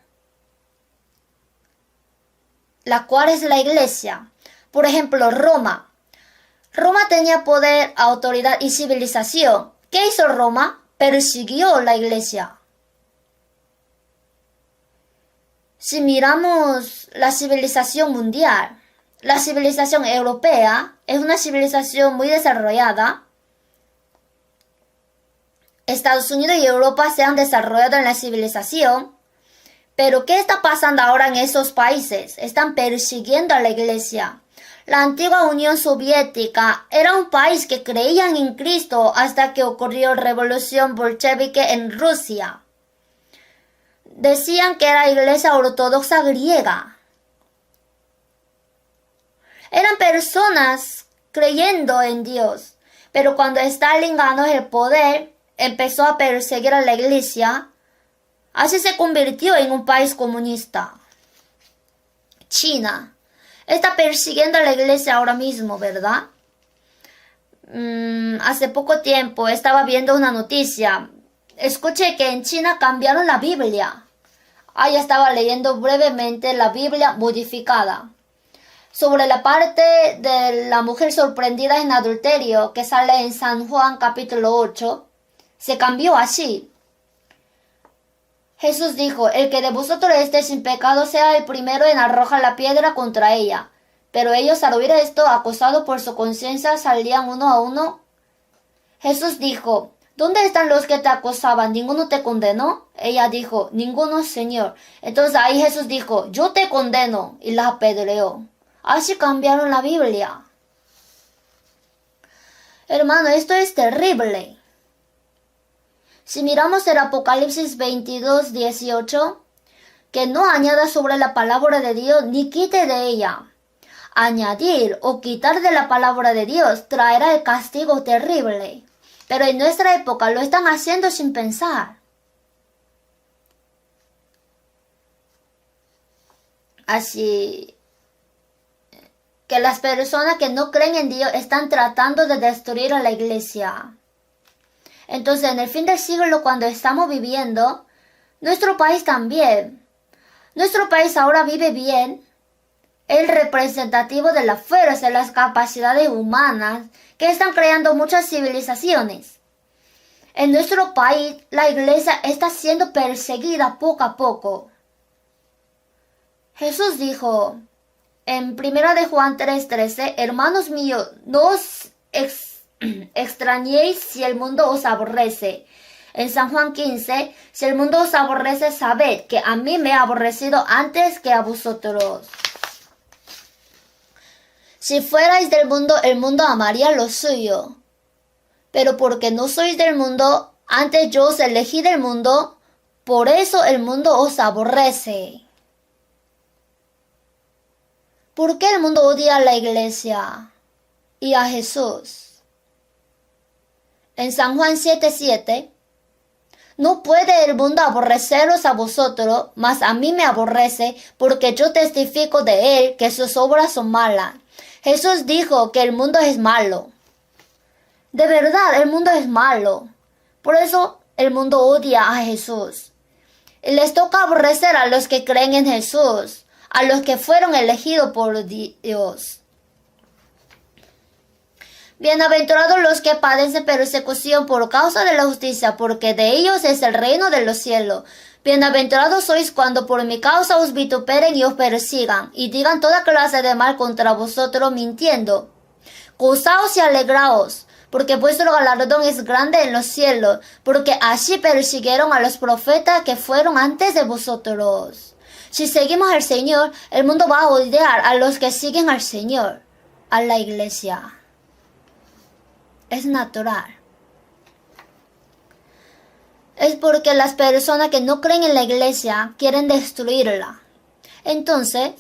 la cual es la iglesia. Por ejemplo, Roma. Roma tenía poder, autoridad y civilización. ¿Qué hizo Roma? Persiguió la iglesia. Si miramos la civilización mundial, la civilización europea es una civilización muy desarrollada. Estados Unidos y Europa se han desarrollado en la civilización. Pero ¿qué está pasando ahora en esos países? Están persiguiendo a la iglesia. La antigua Unión Soviética era un país que creían en Cristo hasta que ocurrió la revolución bolchevique en Rusia. Decían que era iglesia ortodoxa griega. Eran personas creyendo en Dios. Pero cuando Stalin ganó el poder, empezó a perseguir a la iglesia. Así se convirtió en un país comunista. China está persiguiendo a la iglesia ahora mismo, ¿verdad? Hace poco tiempo estaba viendo una noticia. Escuché que en China cambiaron la Biblia. Ahí estaba leyendo brevemente la Biblia modificada. Sobre la parte de la mujer sorprendida en adulterio que sale en San Juan capítulo 8, se cambió así. Jesús dijo, el que de vosotros esté sin pecado sea el primero en arrojar la piedra contra ella. Pero ellos al oír esto, acosados por su conciencia, salían uno a uno. Jesús dijo, ¿dónde están los que te acosaban? ¿Ninguno te condenó? Ella dijo, ninguno, Señor. Entonces ahí Jesús dijo, yo te condeno, y la apedreó. Así cambiaron la Biblia. Hermano, esto es terrible. Si miramos el Apocalipsis 22:18, que no añada sobre la palabra de Dios ni quite de ella. Añadir o quitar de la palabra de Dios traerá el castigo terrible. Pero en nuestra época lo están haciendo sin pensar. Así que las personas que no creen en Dios están tratando de destruir a la iglesia. Entonces, en el fin del siglo, cuando estamos viviendo, nuestro país también. Nuestro país ahora vive bien. Es representativo de la fuerza y las capacidades humanas que están creando muchas civilizaciones. En nuestro país, la iglesia está siendo perseguida poco a poco. Jesús dijo en 1 de Juan 3:13, hermanos míos, no os extrañéis si el mundo os aborrece. En San Juan 15, si el mundo os aborrece, sabed que a mí me ha aborrecido antes que a vosotros. Si fuerais del mundo, el mundo amaría lo suyo. Pero porque no sois del mundo, antes yo os elegí del mundo, por eso el mundo os aborrece. ¿Por qué el mundo odia a la iglesia y a Jesús? En San Juan 7:7, no puede el mundo aborreceros a vosotros, mas a mí me aborrece, porque yo testifico de él que sus obras son malas. Jesús dijo que el mundo es malo. De verdad, el mundo es malo. Por eso el mundo odia a Jesús. Y les toca aborrecer a los que creen en Jesús, a los que fueron elegidos por Dios. Bienaventurados los que padecen persecución por causa de la justicia, porque de ellos es el reino de los cielos. Bienaventurados sois cuando por mi causa os vituperen y os persigan, y digan toda clase de mal contra vosotros mintiendo. Gozaos y alegraos, porque vuestro galardón es grande en los cielos, porque así persiguieron a los profetas que fueron antes de vosotros. Si seguimos al Señor, el mundo va a odiar a los que siguen al Señor, a la iglesia. Es natural. Es porque las personas que no creen en la iglesia quieren destruirla. Entonces,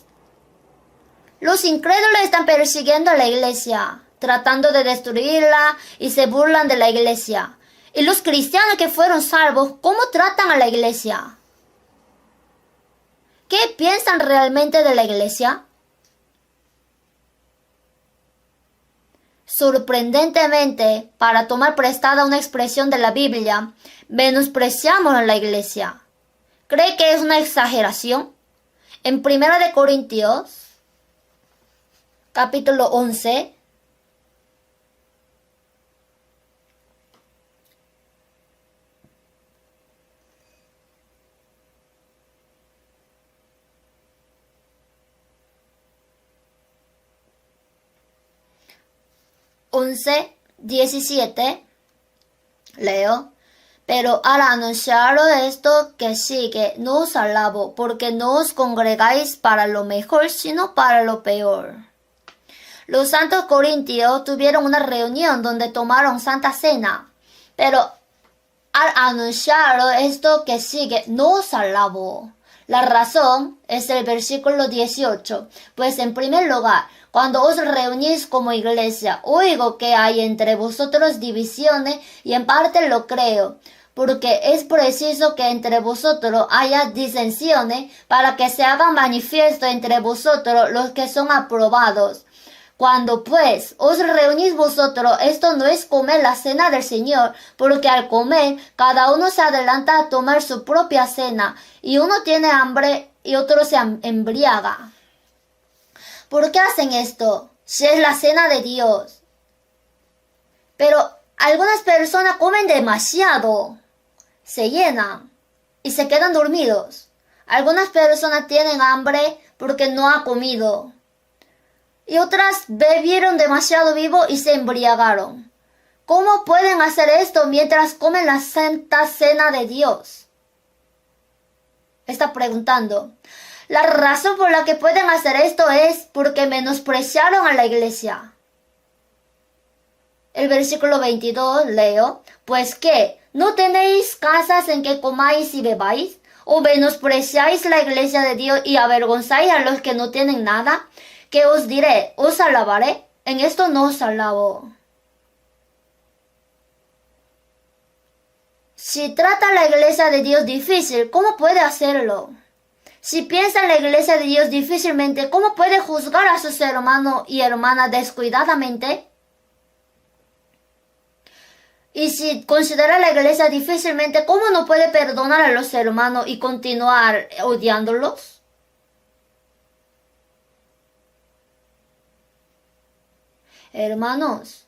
los incrédulos están persiguiendo a la iglesia, tratando de destruirla y se burlan de la iglesia. Y los cristianos que fueron salvos, ¿cómo tratan a la iglesia? ¿Qué piensan realmente de la iglesia? Sorprendentemente, para tomar prestada una expresión de la Biblia, menospreciamos a la iglesia. ¿Cree que es una exageración? En 1 Corintios, capítulo 11, (11, 17) leo: Pero al anunciaros esto que sigue, no os alabo, porque no os congregáis para lo mejor, sino para lo peor. Los santos corintios tuvieron una reunión donde tomaron Santa Cena, pero al anunciaros esto que sigue, no os alabo. La razón es el versículo 18, pues en primer lugar, cuando os reunís como iglesia, oigo que hay entre vosotros divisiones, y en parte lo creo, porque es preciso que entre vosotros haya disensiones, para que se haga manifiesto entre vosotros los que son aprobados. Cuando pues os reunís vosotros, esto no es comer la cena del Señor, porque al comer cada uno se adelanta a tomar su propia cena, y uno tiene hambre y otro se embriaga. ¿Por qué hacen esto? Si es la cena de Dios. Pero algunas personas comen demasiado, se llenan y se quedan dormidos. Algunas personas tienen hambre porque no han comido. Y otras bebieron demasiado vivo y se embriagaron. ¿Cómo pueden hacer esto mientras comen la santa cena de Dios? Está preguntando. La razón por la que pueden hacer esto es porque menospreciaron a la iglesia. El versículo 22 leo: Pues ¿qué? ¿No tenéis casas en que comáis y bebáis? ¿O menospreciáis la iglesia de Dios y avergonzáis a los que no tienen nada? ¿Qué os diré? ¿Os alabaré? En esto no os alabo. Si trata a la iglesia de Dios difícil, ¿cómo puede hacerlo? Si piensa en la iglesia de Dios difícilmente, ¿cómo puede juzgar a sus hermanos y hermanas descuidadamente? Y si considera a la iglesia difícilmente, ¿cómo no puede perdonar a los hermanos y continuar odiándolos? Hermanos,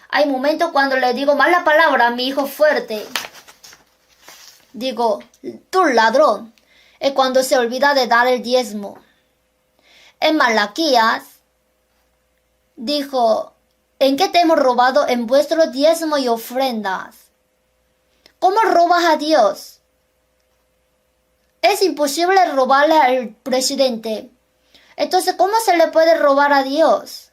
hay momentos cuando le digo mala palabra a mi hijo fuerte. Digo, tú ladrón. Es cuando se olvida de dar el diezmo. En Malaquías dijo: ¿En qué te hemos robado? En vuestro diezmo y ofrendas. ¿Cómo robas a Dios? Es imposible robarle al presidente. Entonces, ¿cómo se le puede robar a Dios?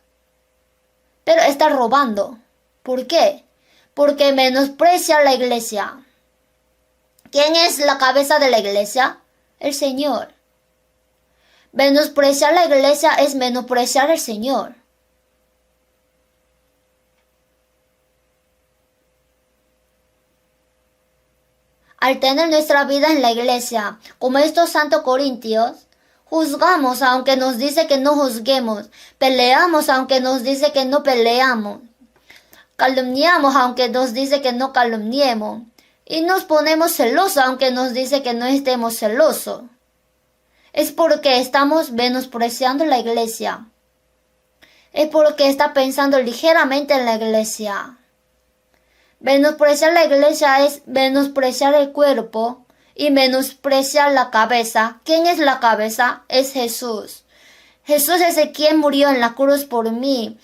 Pero está robando. ¿Por qué? Porque menosprecia a la iglesia. ¿Quién es la cabeza de la iglesia? El Señor. Menospreciar la iglesia es menospreciar al Señor. Al tener nuestra vida en la iglesia, como estos santos corintios, juzgamos aunque nos dice que no juzguemos, peleamos aunque nos dice que no peleamos, calumniamos aunque nos dice que no calumniemos, Y nos ponemos celosos aunque nos dice que no estemos celosos. Es porque estamos menospreciando la iglesia. Es porque está pensando ligeramente en la iglesia. Menospreciar la iglesia es menospreciar el cuerpo y menospreciar la cabeza. ¿Quién es la cabeza? Es Jesús. Jesús es el quien murió en la cruz por mí.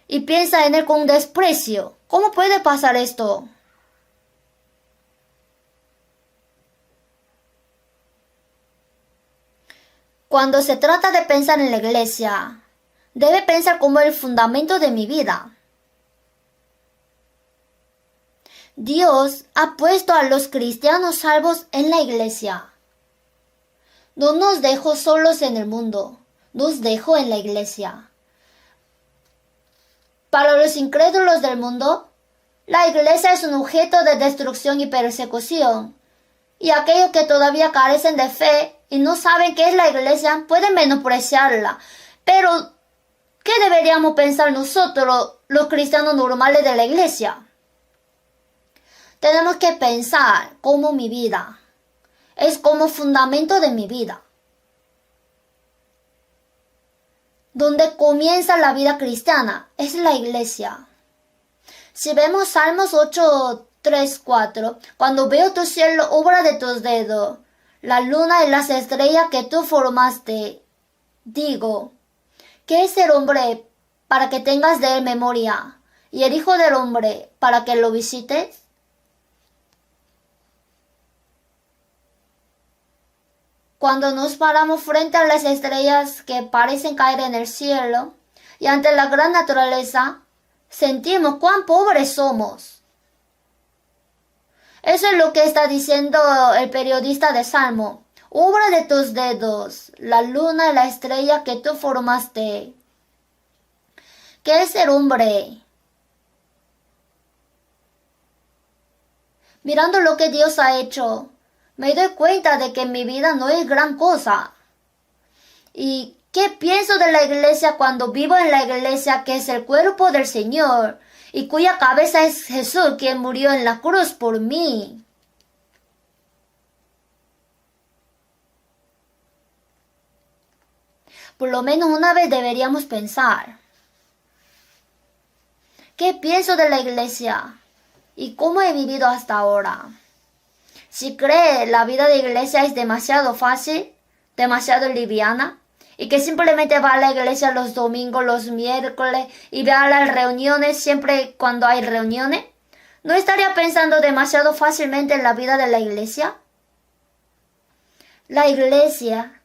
Y piensa en él con desprecio. ¿Cómo puede pasar esto? Cuando se trata de pensar en la iglesia, debe pensar como el fundamento de mi vida. Dios ha puesto a los cristianos salvos en la iglesia. No nos dejó solos en el mundo, nos dejó en la iglesia. Para los incrédulos del mundo, la iglesia es un objeto de destrucción y persecución. Y aquellos que todavía carecen de fe y no saben qué es la iglesia pueden menospreciarla. Pero, ¿qué deberíamos pensar nosotros, los cristianos normales de la iglesia? Tenemos que pensar como mi vida es como fundamento de mi vida. Donde comienza la vida cristiana es la iglesia. Si vemos Salmos 8, 3, 4, cuando veo tu cielo, obra de tus dedos, la luna y las estrellas que tú formaste, digo, ¿qué es el hombre para que tengas de él memoria? ¿Y el hijo del hombre para que lo visites? Cuando nos paramos frente a las estrellas que parecen caer en el cielo y ante la gran naturaleza, sentimos cuán pobres somos. Eso es lo que está diciendo el periodista de Salmo. Obra de tus dedos, la luna y la estrella que tú formaste. ¿Qué es el hombre? Mirando lo que Dios ha hecho, me doy cuenta de que mi vida no es gran cosa. ¿Y qué pienso de la iglesia cuando vivo en la iglesia que es el cuerpo del Señor y cuya cabeza es Jesús, quien murió en la cruz por mí? Por lo menos una vez deberíamos pensar. ¿Qué pienso de la iglesia? ¿Y cómo he vivido hasta ahora? Si cree la vida de iglesia es demasiado fácil, demasiado liviana, y que simplemente va a la iglesia los domingos, los miércoles, y ve a las reuniones siempre cuando hay reuniones, ¿no estaría pensando demasiado fácilmente en la vida de la iglesia? La iglesia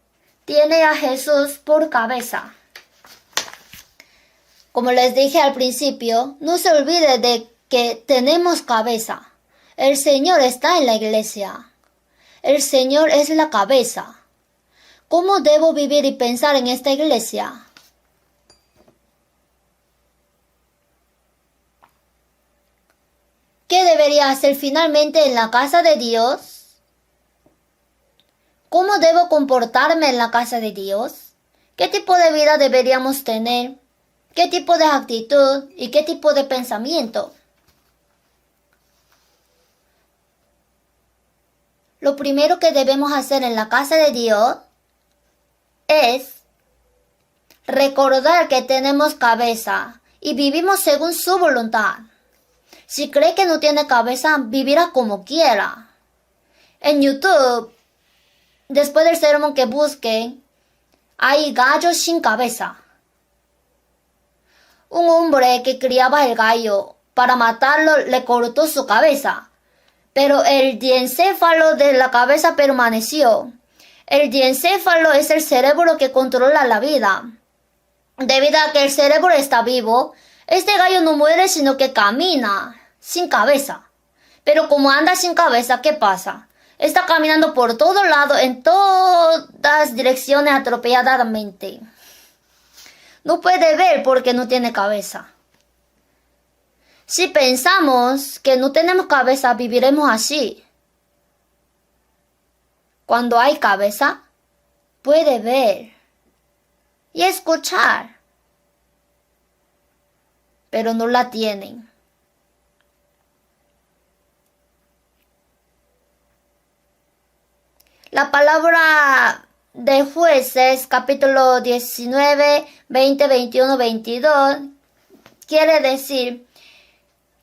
tiene a Jesús por cabeza. Como les dije al principio, no se olvide de que tenemos cabeza. El Señor está en la iglesia. El Señor es la cabeza. ¿Cómo debo vivir y pensar en esta iglesia? ¿Qué debería hacer finalmente en la casa de Dios? ¿Cómo debo comportarme en la casa de Dios? ¿Qué tipo de vida deberíamos tener? ¿Qué tipo de actitud y qué tipo de pensamiento? Lo primero que debemos hacer en la casa de Dios es recordar que tenemos cabeza y vivimos según su voluntad. Si cree que no tiene cabeza, vivirá como quiera. En YouTube, después del sermón que busquen, hay gallos sin cabeza. Un hombre que criaba el gallo, para matarlo le cortó su cabeza. Pero el diencéfalo de la cabeza permaneció. El diencéfalo es el cerebro que controla la vida. Debido a que el cerebro está vivo, este gallo no muere sino que camina sin cabeza. Pero como anda sin cabeza, ¿qué pasa? Está caminando por todo lado, en todas direcciones atropelladamente. No puede ver porque no tiene cabeza. Si pensamos que no tenemos cabeza, viviremos así. Cuando hay cabeza, puede ver y escuchar, pero no la tienen. La palabra de Jueces, capítulo 19, 20, 21, 22, quiere decir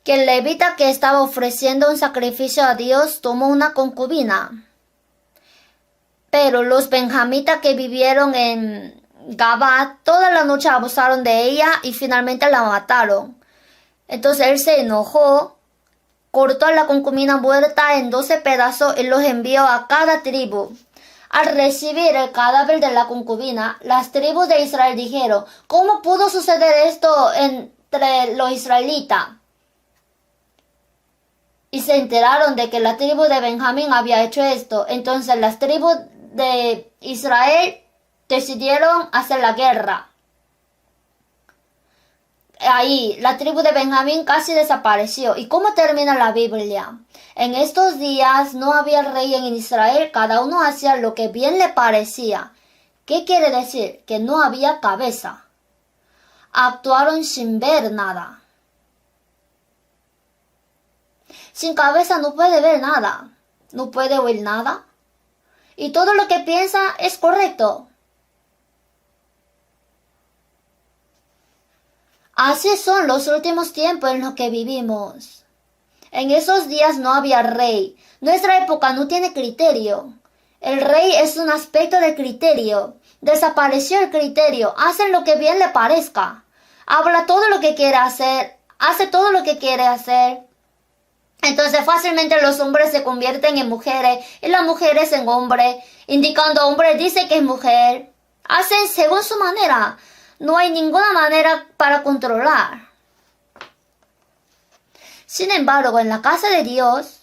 que el levita que estaba ofreciendo un sacrificio a Dios tomó una concubina. Pero los benjamitas que vivieron en Gabá toda la noche abusaron de ella y finalmente la mataron. Entonces él se enojó, cortó a la concubina muerta en 12 pedazos y los envió a cada tribu. Al recibir el cadáver de la concubina, las tribus de Israel dijeron: ¿cómo pudo suceder esto entre los israelitas? Y se enteraron de que la tribu de Benjamín había hecho esto. Entonces las tribus de Israel decidieron hacer la guerra. Ahí la tribu de Benjamín casi desapareció. ¿Y cómo termina la Biblia? En estos días no había rey en Israel, cada uno hacía lo que bien le parecía. ¿Qué quiere decir? Que no había cabeza. Actuaron sin ver nada. Sin cabeza no puede ver nada, no puede oír nada. Y todo lo que piensa es correcto. Así son los últimos tiempos en los que vivimos. En esos días no había rey. Nuestra época no tiene criterio. El rey es un aspecto de criterio. Desapareció el criterio. Hace lo que bien le parezca. Habla todo lo que quiere hacer. Hace todo lo que quiere hacer. Entonces fácilmente los hombres se convierten en mujeres y las mujeres en hombres. Indicando hombre dice que es mujer. Hacen según su manera. No hay ninguna manera para controlar. Sin embargo, en la casa de Dios,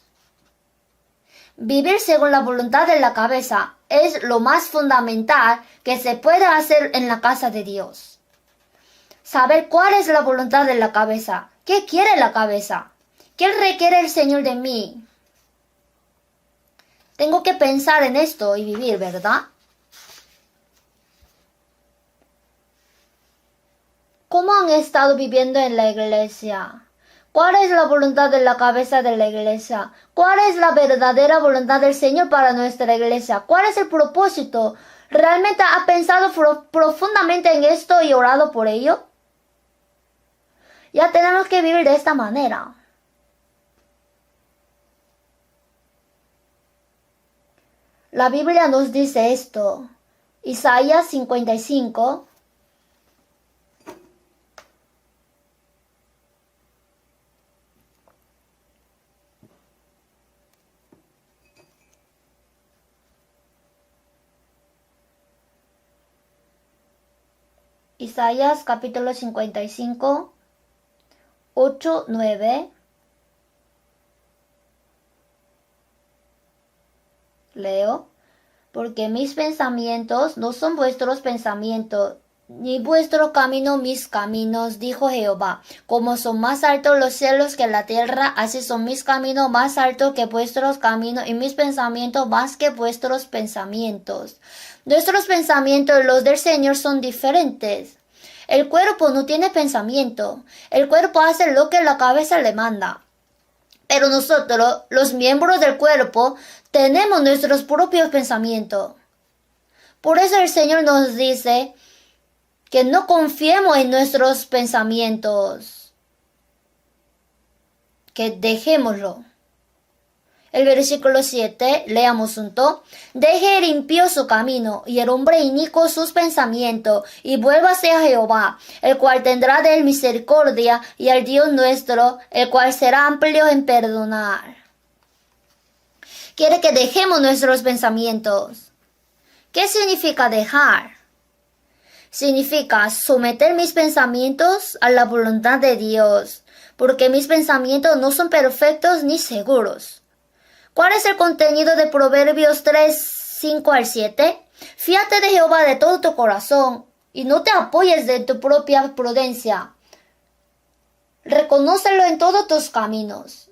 vivir según la voluntad de la cabeza es lo más fundamental que se puede hacer en la casa de Dios. Saber cuál es la voluntad de la cabeza. ¿Qué quiere la cabeza? ¿Qué requiere el Señor de mí? Tengo que pensar en esto y vivir, ¿verdad? ¿Cómo han estado viviendo en la iglesia? ¿Cuál es la voluntad de la cabeza de la iglesia? ¿Cuál es la verdadera voluntad del Señor para nuestra iglesia? ¿Cuál es el propósito? ¿Realmente ha pensado profundamente en esto y orado por ello? Ya tenemos que vivir de esta manera. La Biblia nos dice esto. Isaías 55. Isaías capítulo 55, 8, 9. Leo. Porque mis pensamientos no son vuestros pensamientos, ni vuestro camino mis caminos, dijo Jehová. Como son más altos los cielos que la tierra, así son mis caminos más altos que vuestros caminos, y mis pensamientos más que vuestros pensamientos. Nuestros pensamientos y los del Señor son diferentes. El cuerpo no tiene pensamiento. El cuerpo hace lo que la cabeza le manda. Pero nosotros, los miembros del cuerpo, tenemos nuestros propios pensamientos. Por eso el Señor nos dice que no confiemos en nuestros pensamientos, que dejémoslo. El versículo 7, leamos junto. Deje el impío su camino, y el hombre inicuo sus pensamientos, y vuélvase a Jehová, el cual tendrá de él misericordia, y al Dios nuestro, el cual será amplio en perdonar. Quiere que dejemos nuestros pensamientos. ¿Qué significa dejar? Significa someter mis pensamientos a la voluntad de Dios, porque mis pensamientos no son perfectos ni seguros. ¿Cuál es el contenido de Proverbios 3, 5 al 7? Fíate de Jehová de todo tu corazón y no te apoyes de tu propia prudencia. Reconócelo en todos tus caminos,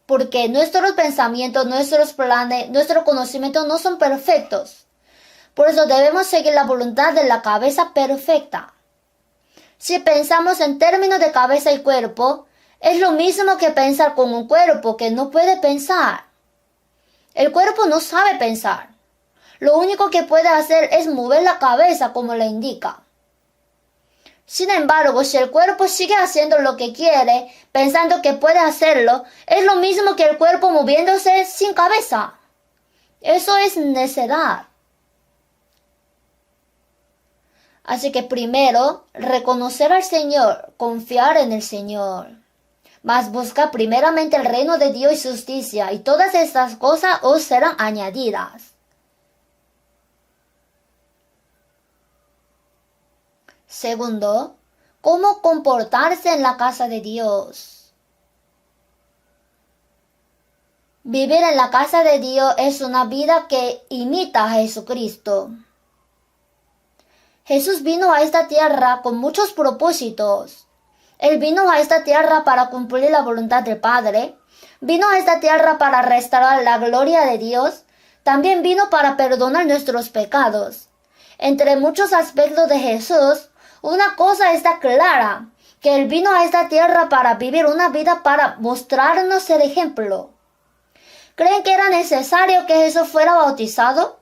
porque nuestros pensamientos, nuestros planes, nuestro conocimiento no son perfectos. Por eso debemos seguir la voluntad de la cabeza perfecta. Si pensamos en términos de cabeza y cuerpo, es lo mismo que pensar con un cuerpo que no puede pensar. El cuerpo no sabe pensar. Lo único que puede hacer es mover la cabeza como le indica. Sin embargo, si el cuerpo sigue haciendo lo que quiere, pensando que puede hacerlo, es lo mismo que el cuerpo moviéndose sin cabeza. Eso es necedad. Así que primero, reconocer al Señor, confiar en el Señor. Mas busca primeramente el reino de Dios y su justicia, y todas estas cosas os serán añadidas. Segundo, cómo comportarse en la casa de Dios. Vivir en la casa de Dios es una vida que imita a Jesucristo. Jesús vino a esta tierra con muchos propósitos. Él vino a esta tierra para cumplir la voluntad del Padre. Vino a esta tierra para restaurar la gloria de Dios. También vino para perdonar nuestros pecados. Entre muchos aspectos de Jesús, una cosa está clara, que Él vino a esta tierra para vivir una vida para mostrarnos el ejemplo. ¿Creen que era necesario que Jesús fuera bautizado?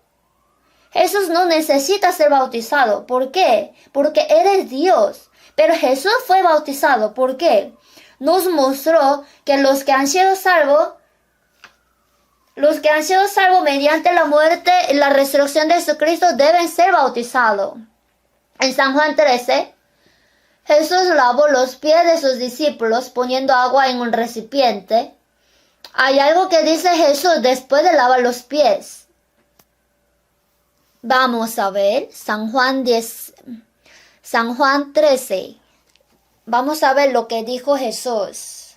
Jesús no necesita ser bautizado. ¿Por qué? Porque Él es Dios. Pero Jesús fue bautizado. ¿Por qué? Nos mostró que los que han sido salvos mediante la muerte y la resurrección de Jesucristo deben ser bautizados. En San Juan 13, Jesús lavó los pies de sus discípulos poniendo agua en un recipiente. Hay algo que dice Jesús después de lavar los pies. Vamos a ver San Juan 13. Vamos a ver lo que dijo Jesús.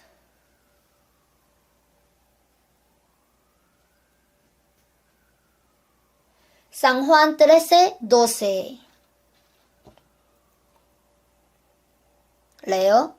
San Juan 13, 12. Leo.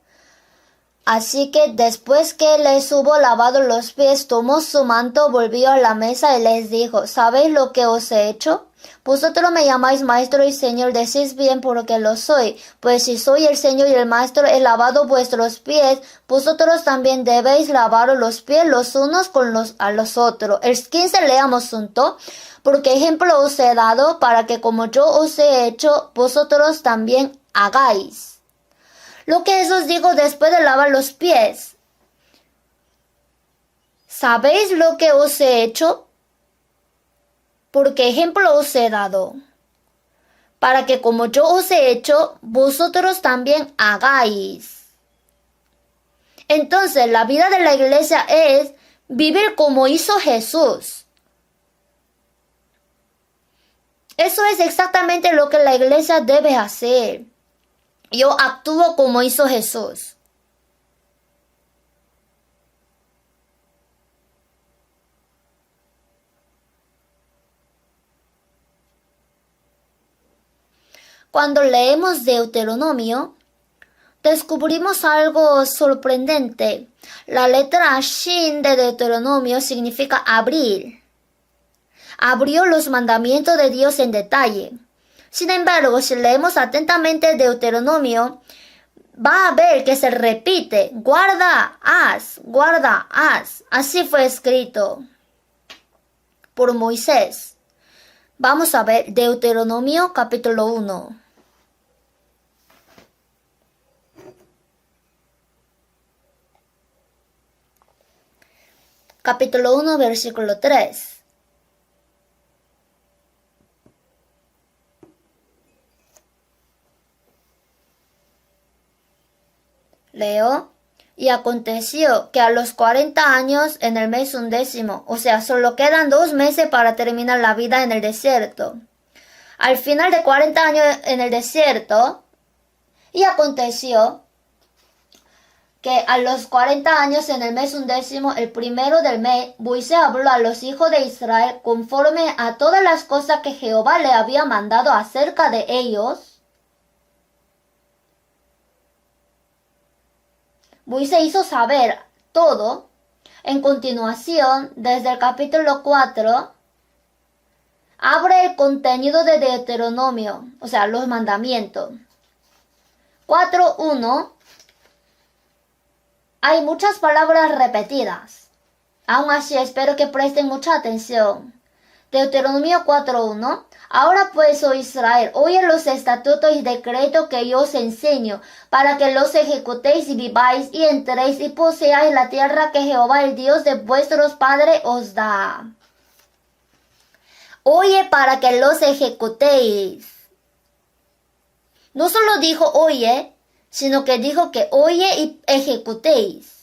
Así que después que les hubo lavado los pies, tomó su manto, volvió a la mesa y les dijo, ¿sabéis lo que os he hecho? Vosotros me llamáis maestro y señor, decís bien porque lo soy. Pues si soy el señor y el maestro, he lavado vuestros pies, vosotros también debéis lavaros los pies los unos a los otros. El 15 leamos junto. Porque ejemplo os he dado para que como yo os he hecho, vosotros también hagáis. Lo que Jesús dijo después de lavar los pies. ¿Sabéis lo que os he hecho? Porque ejemplo os he dado. Para que como yo os he hecho, vosotros también hagáis. Entonces, la vida de la iglesia es vivir como hizo Jesús. Eso es exactamente lo que la iglesia debe hacer. Yo actúo como hizo Jesús. Cuando leemos Deuteronomio, descubrimos algo sorprendente. La letra Shin de Deuteronomio significa abrir. Abrió los mandamientos de Dios en detalle. Sin embargo, si leemos atentamente Deuteronomio, va a ver que se repite, guarda, haz. Así fue escrito por Moisés. Vamos a ver Deuteronomio capítulo 1. Capítulo 1, versículo 3. Leo. Y aconteció que a los 40 años en el mes 11, o sea, solo quedan 2 meses para terminar la vida en el desierto. Al final de 40 años en el desierto, y aconteció que a los 40 años en el mes 11, el primero del mes, Moisés habló a los hijos de Israel conforme a todas las cosas que Jehová le había mandado acerca de ellos. Moisés hizo saber todo. En continuación, desde el capítulo 4, abre el contenido de Deuteronomio, o sea, los mandamientos. 4.1. Hay muchas palabras repetidas. Aún así, espero que presten mucha atención. Deuteronomio 4:1. Ahora pues, oh Israel, oye los estatutos y decretos que yo os enseño, para que los ejecutéis y viváis, y entréis y poseáis la tierra que Jehová, el Dios de vuestros padres, os da. Oye para que los ejecutéis. No solo dijo oye, sino que dijo que oye y ejecutéis.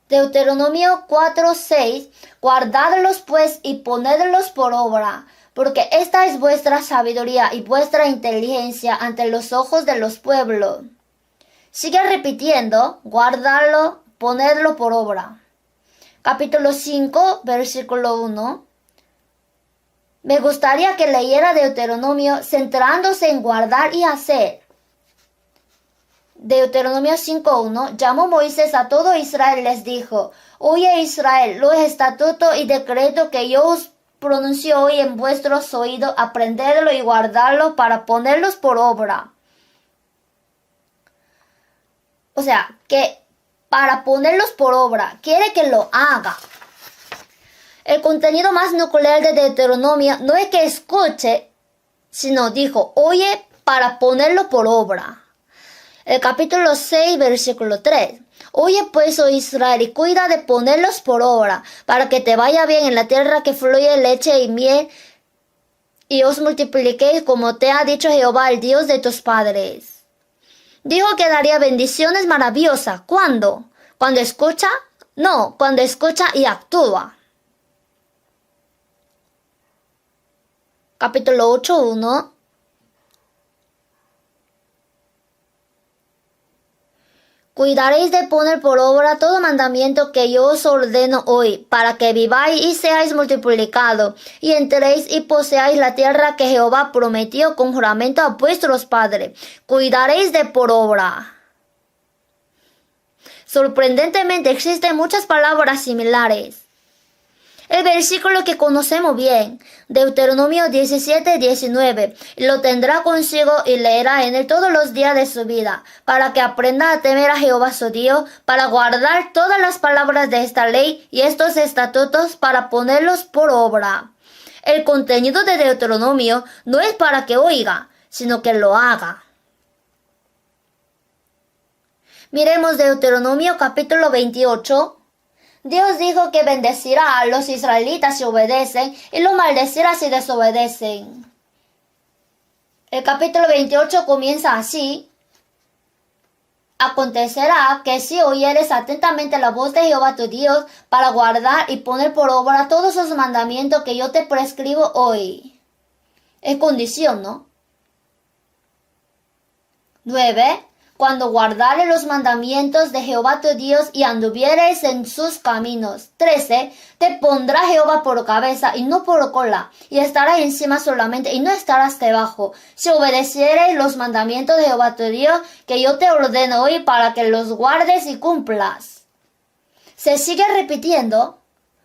Deuteronomio 4:6. Guardadlos pues y ponedlos por obra, porque esta es vuestra sabiduría y vuestra inteligencia ante los ojos de los pueblos. Sigue repitiendo, guardarlo, ponerlo por obra. Capítulo 5, versículo 1. Me gustaría que leyera Deuteronomio centrándose en guardar y hacer. Deuteronomio 5:1. Llamó Moisés a todo Israel y les dijo: Oye Israel, los estatutos y decretos que yo os pronuncio hoy en vuestros oídos, aprenderlo y guardarlo para ponerlos por obra. O sea, que para ponerlos por obra, quiere que lo haga. El contenido más nuclear de Deuteronomio no es que escuche, sino dijo, oye, para ponerlo por obra. El capítulo 6, versículo 3. Oye pues, oh Israel, y cuida de ponerlos por obra, para que te vaya bien en la tierra que fluye leche y miel, y os multipliquéis como te ha dicho Jehová, el Dios de tus padres. Dijo que daría bendiciones maravillosas. ¿Cuándo? ¿Cuando escucha? No, cuando escucha y actúa. Capítulo 8:1. Cuidaréis de poner por obra todo mandamiento que yo os ordeno hoy, para que viváis y seáis multiplicados, y entréis y poseáis la tierra que Jehová prometió con juramento a vuestros padres. Cuidaréis de por obra. Sorprendentemente existen muchas palabras similares. El versículo que conocemos bien, Deuteronomio 17:19, lo tendrá consigo y leerá en él todos los días de su vida, para que aprenda a temer a Jehová su Dios, para guardar todas las palabras de esta ley y estos estatutos, para ponerlos por obra. El contenido de Deuteronomio no es para que oiga, sino que lo haga. Miremos Deuteronomio capítulo 28. Dios dijo que bendecirá a los israelitas si obedecen y los maldecirá si desobedecen. El capítulo 28 comienza así. Acontecerá que si oyeres atentamente la voz de Jehová tu Dios para guardar y poner por obra todos los mandamientos que yo te prescribo hoy. Es condición, ¿no? 9. Cuando guardares los mandamientos de Jehová tu Dios y anduvieres en sus caminos. 13. Te pondrá Jehová por cabeza y no por cola, y estarás encima solamente y no estarás debajo, si obedecieres los mandamientos de Jehová tu Dios, que yo te ordeno hoy para que los guardes y cumplas. Se sigue repitiendo,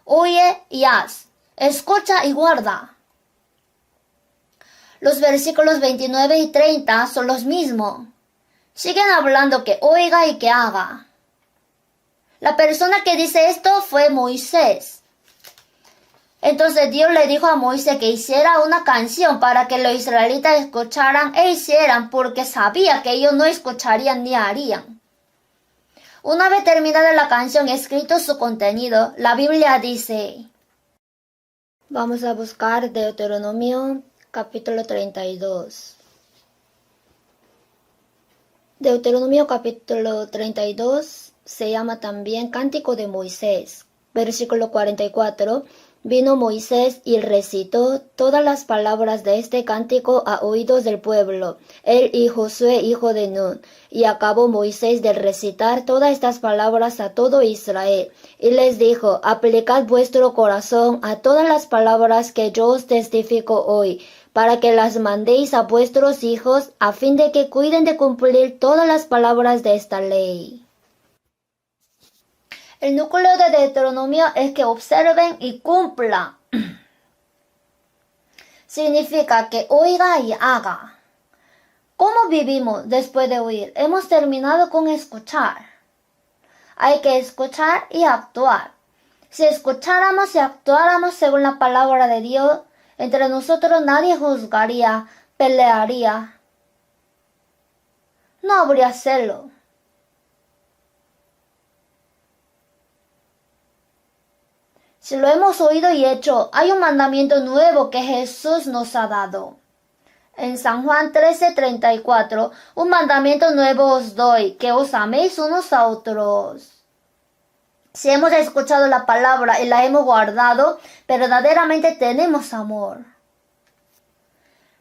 oye y haz, escucha y guarda. Los versículos 29 y 30 son los mismos. Siguen hablando que oiga y que haga. La persona que dice esto fue Moisés. Entonces Dios le dijo a Moisés que hiciera una canción para que los israelitas escucharan e hicieran, porque sabía que ellos no escucharían ni harían. Una vez terminada la canción y escrito su contenido, la Biblia dice... Vamos a buscar Deuteronomio capítulo 32. Deuteronomio capítulo 32 se llama también Cántico de Moisés. Versículo 44. Vino Moisés y recitó todas las palabras de este cántico a oídos del pueblo, él y Josué hijo de Nun. Y acabó Moisés de recitar todas estas palabras a todo Israel. Y les dijo, aplicad vuestro corazón a todas las palabras que yo os testifico hoy, para que las mandéis a vuestros hijos, a fin de que cuiden de cumplir todas las palabras de esta ley. El núcleo de Deuteronomio es que observen y cumplan. Significa que oiga y haga. ¿Cómo vivimos después de oír? Hemos terminado con escuchar. Hay que escuchar y actuar. Si escucháramos y actuáramos según la palabra de Dios, entre nosotros nadie juzgaría, pelearía. No habría celo. Si lo hemos oído y hecho, hay un mandamiento nuevo que Jesús nos ha dado. En San Juan 13:34, un mandamiento nuevo os doy, que os améis unos a otros. Si hemos escuchado la palabra y la hemos guardado, verdaderamente tenemos amor.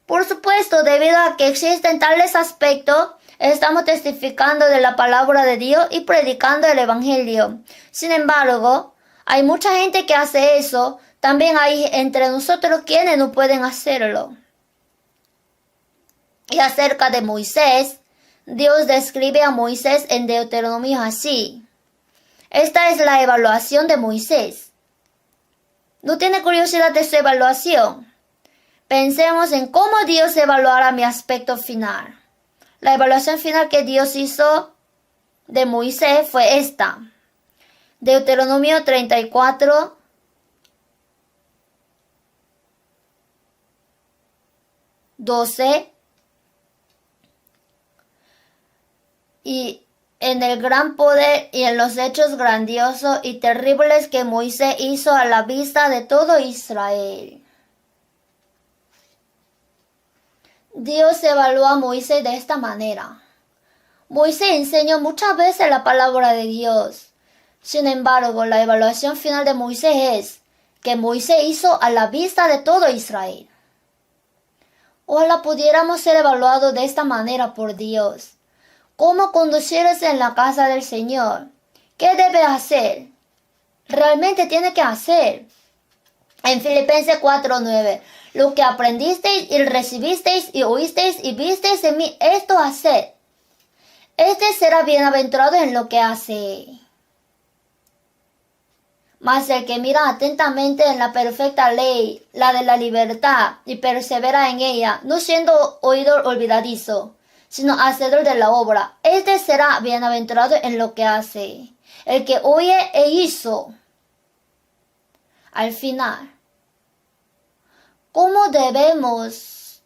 Por supuesto, debido a que existen tales aspectos, estamos testificando de la palabra de Dios y predicando el Evangelio. Sin embargo, hay mucha gente que hace eso. También hay entre nosotros quienes no pueden hacerlo. Y acerca de Moisés, Dios describe a Moisés en Deuteronomio así. Esta es la evaluación de Moisés. ¿No tiene curiosidad de su evaluación? Pensemos en cómo Dios evaluará mi aspecto final. La evaluación final que Dios hizo de Moisés fue esta. Deuteronomio 34, y en el gran poder y en los hechos grandiosos y terribles que Moisés hizo a la vista de todo Israel. Dios evaluó a Moisés de esta manera. Moisés enseñó muchas veces la palabra de Dios. Sin embargo, la evaluación final de Moisés es que Moisés hizo a la vista de todo Israel. Ojalá pudiéramos ser evaluados de esta manera por Dios. ¿Cómo conducirse en la casa del Señor? ¿Qué debe hacer? Realmente tiene que hacer. En Filipenses 4:9, lo que aprendisteis y recibisteis y oísteis y visteis en mí, esto haced. Este será bienaventurado en lo que hace. Mas el que mira atentamente en la perfecta ley, la de la libertad, y persevera en ella, no siendo oidor olvidadizo, sino hacedor de la obra, este será bienaventurado en lo que hace. El que oye e hizo. Al final, ¿cómo debemos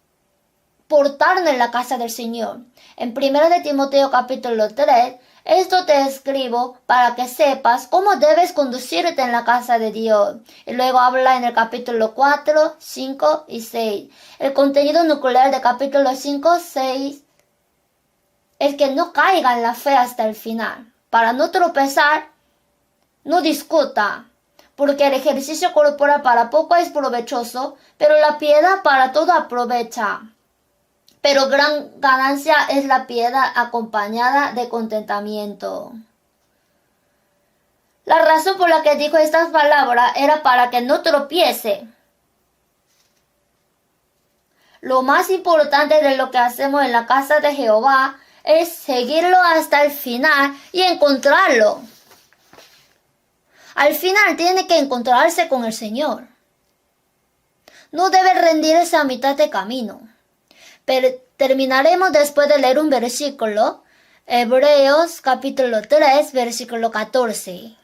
portarnos en la casa del Señor? En 1 de Timoteo capítulo 3, esto te escribo para que sepas cómo debes conducirte en la casa de Dios. Y luego habla en el capítulo 4, 5 y 6. El contenido nuclear del capítulo 5, 6 es que no caiga en la fe hasta el final. Para no tropezar, no discuta, porque el ejercicio corporal para poco es provechoso, pero la piedad para todo aprovecha. Pero gran ganancia es la piedad acompañada de contentamiento. La razón por la que dijo estas palabras era para que no tropiece. Lo más importante de lo que hacemos en la casa de Jehová es seguirlo hasta el final y encontrarlo. Al final tiene que encontrarse con el Señor. No debe rendirse a mitad de camino. Pero terminaremos después de leer un versículo, Hebreos capítulo 3, versículo 14.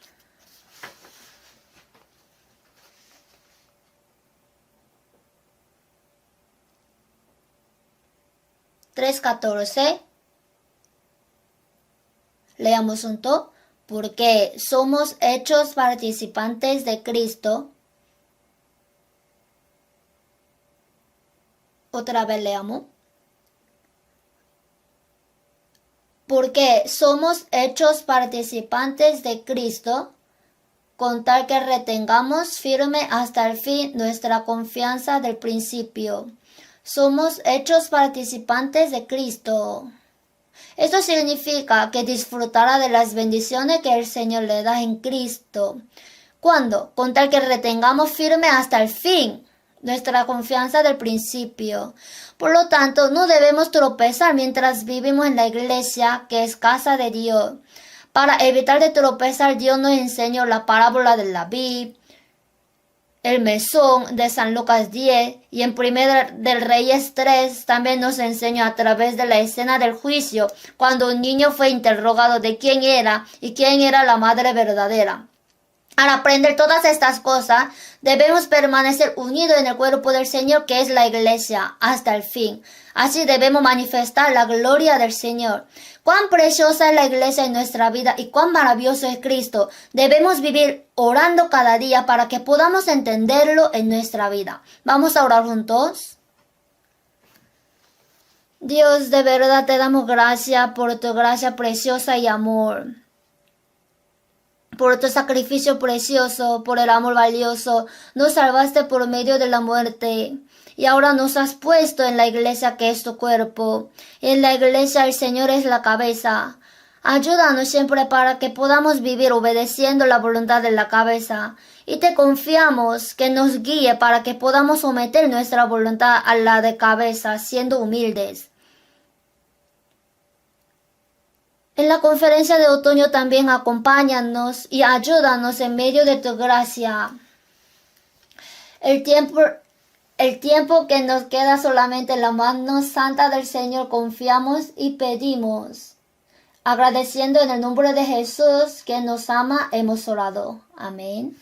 Leamos junto. Porque somos hechos participantes de Cristo. Otra vez leamos. Porque somos hechos participantes de Cristo, con tal que retengamos firme hasta el fin nuestra confianza del principio. Somos hechos participantes de Cristo. Esto significa que disfrutará de las bendiciones que el Señor le da en Cristo. ¿Cuándo? Con tal que retengamos firme hasta el fin nuestra confianza del principio. Por lo tanto, no debemos tropezar mientras vivimos en la iglesia, que es casa de Dios. Para evitar de tropezar, Dios nos enseñó la parábola de la vid, el mesón de San Lucas 10, y en 1 del Reyes 3 también nos enseñó a través de la escena del juicio, cuando un niño fue interrogado de quién era y quién era la madre verdadera. Al aprender todas estas cosas, debemos permanecer unidos en el cuerpo del Señor, que es la Iglesia, hasta el fin. Así debemos manifestar la gloria del Señor. Cuán preciosa es la Iglesia en nuestra vida y cuán maravilloso es Cristo. Debemos vivir orando cada día para que podamos entenderlo en nuestra vida. ¿Vamos a orar juntos? Dios, de verdad te damos gracias por tu gracia preciosa y amor, por tu sacrificio precioso, por el amor valioso. Nos salvaste por medio de la muerte y ahora nos has puesto en la iglesia, que es tu cuerpo. En la iglesia el Señor es la cabeza. Ayúdanos siempre para que podamos vivir obedeciendo la voluntad de la cabeza, y te confiamos que nos guíe para que podamos someter nuestra voluntad a la de cabeza, siendo humildes. En la conferencia de otoño también acompáñanos y ayúdanos en medio de tu gracia. El tiempo que nos queda solamente en la mano santa del Señor confiamos y pedimos. Agradeciendo en el nombre de Jesús, que nos ama, hemos orado. Amén.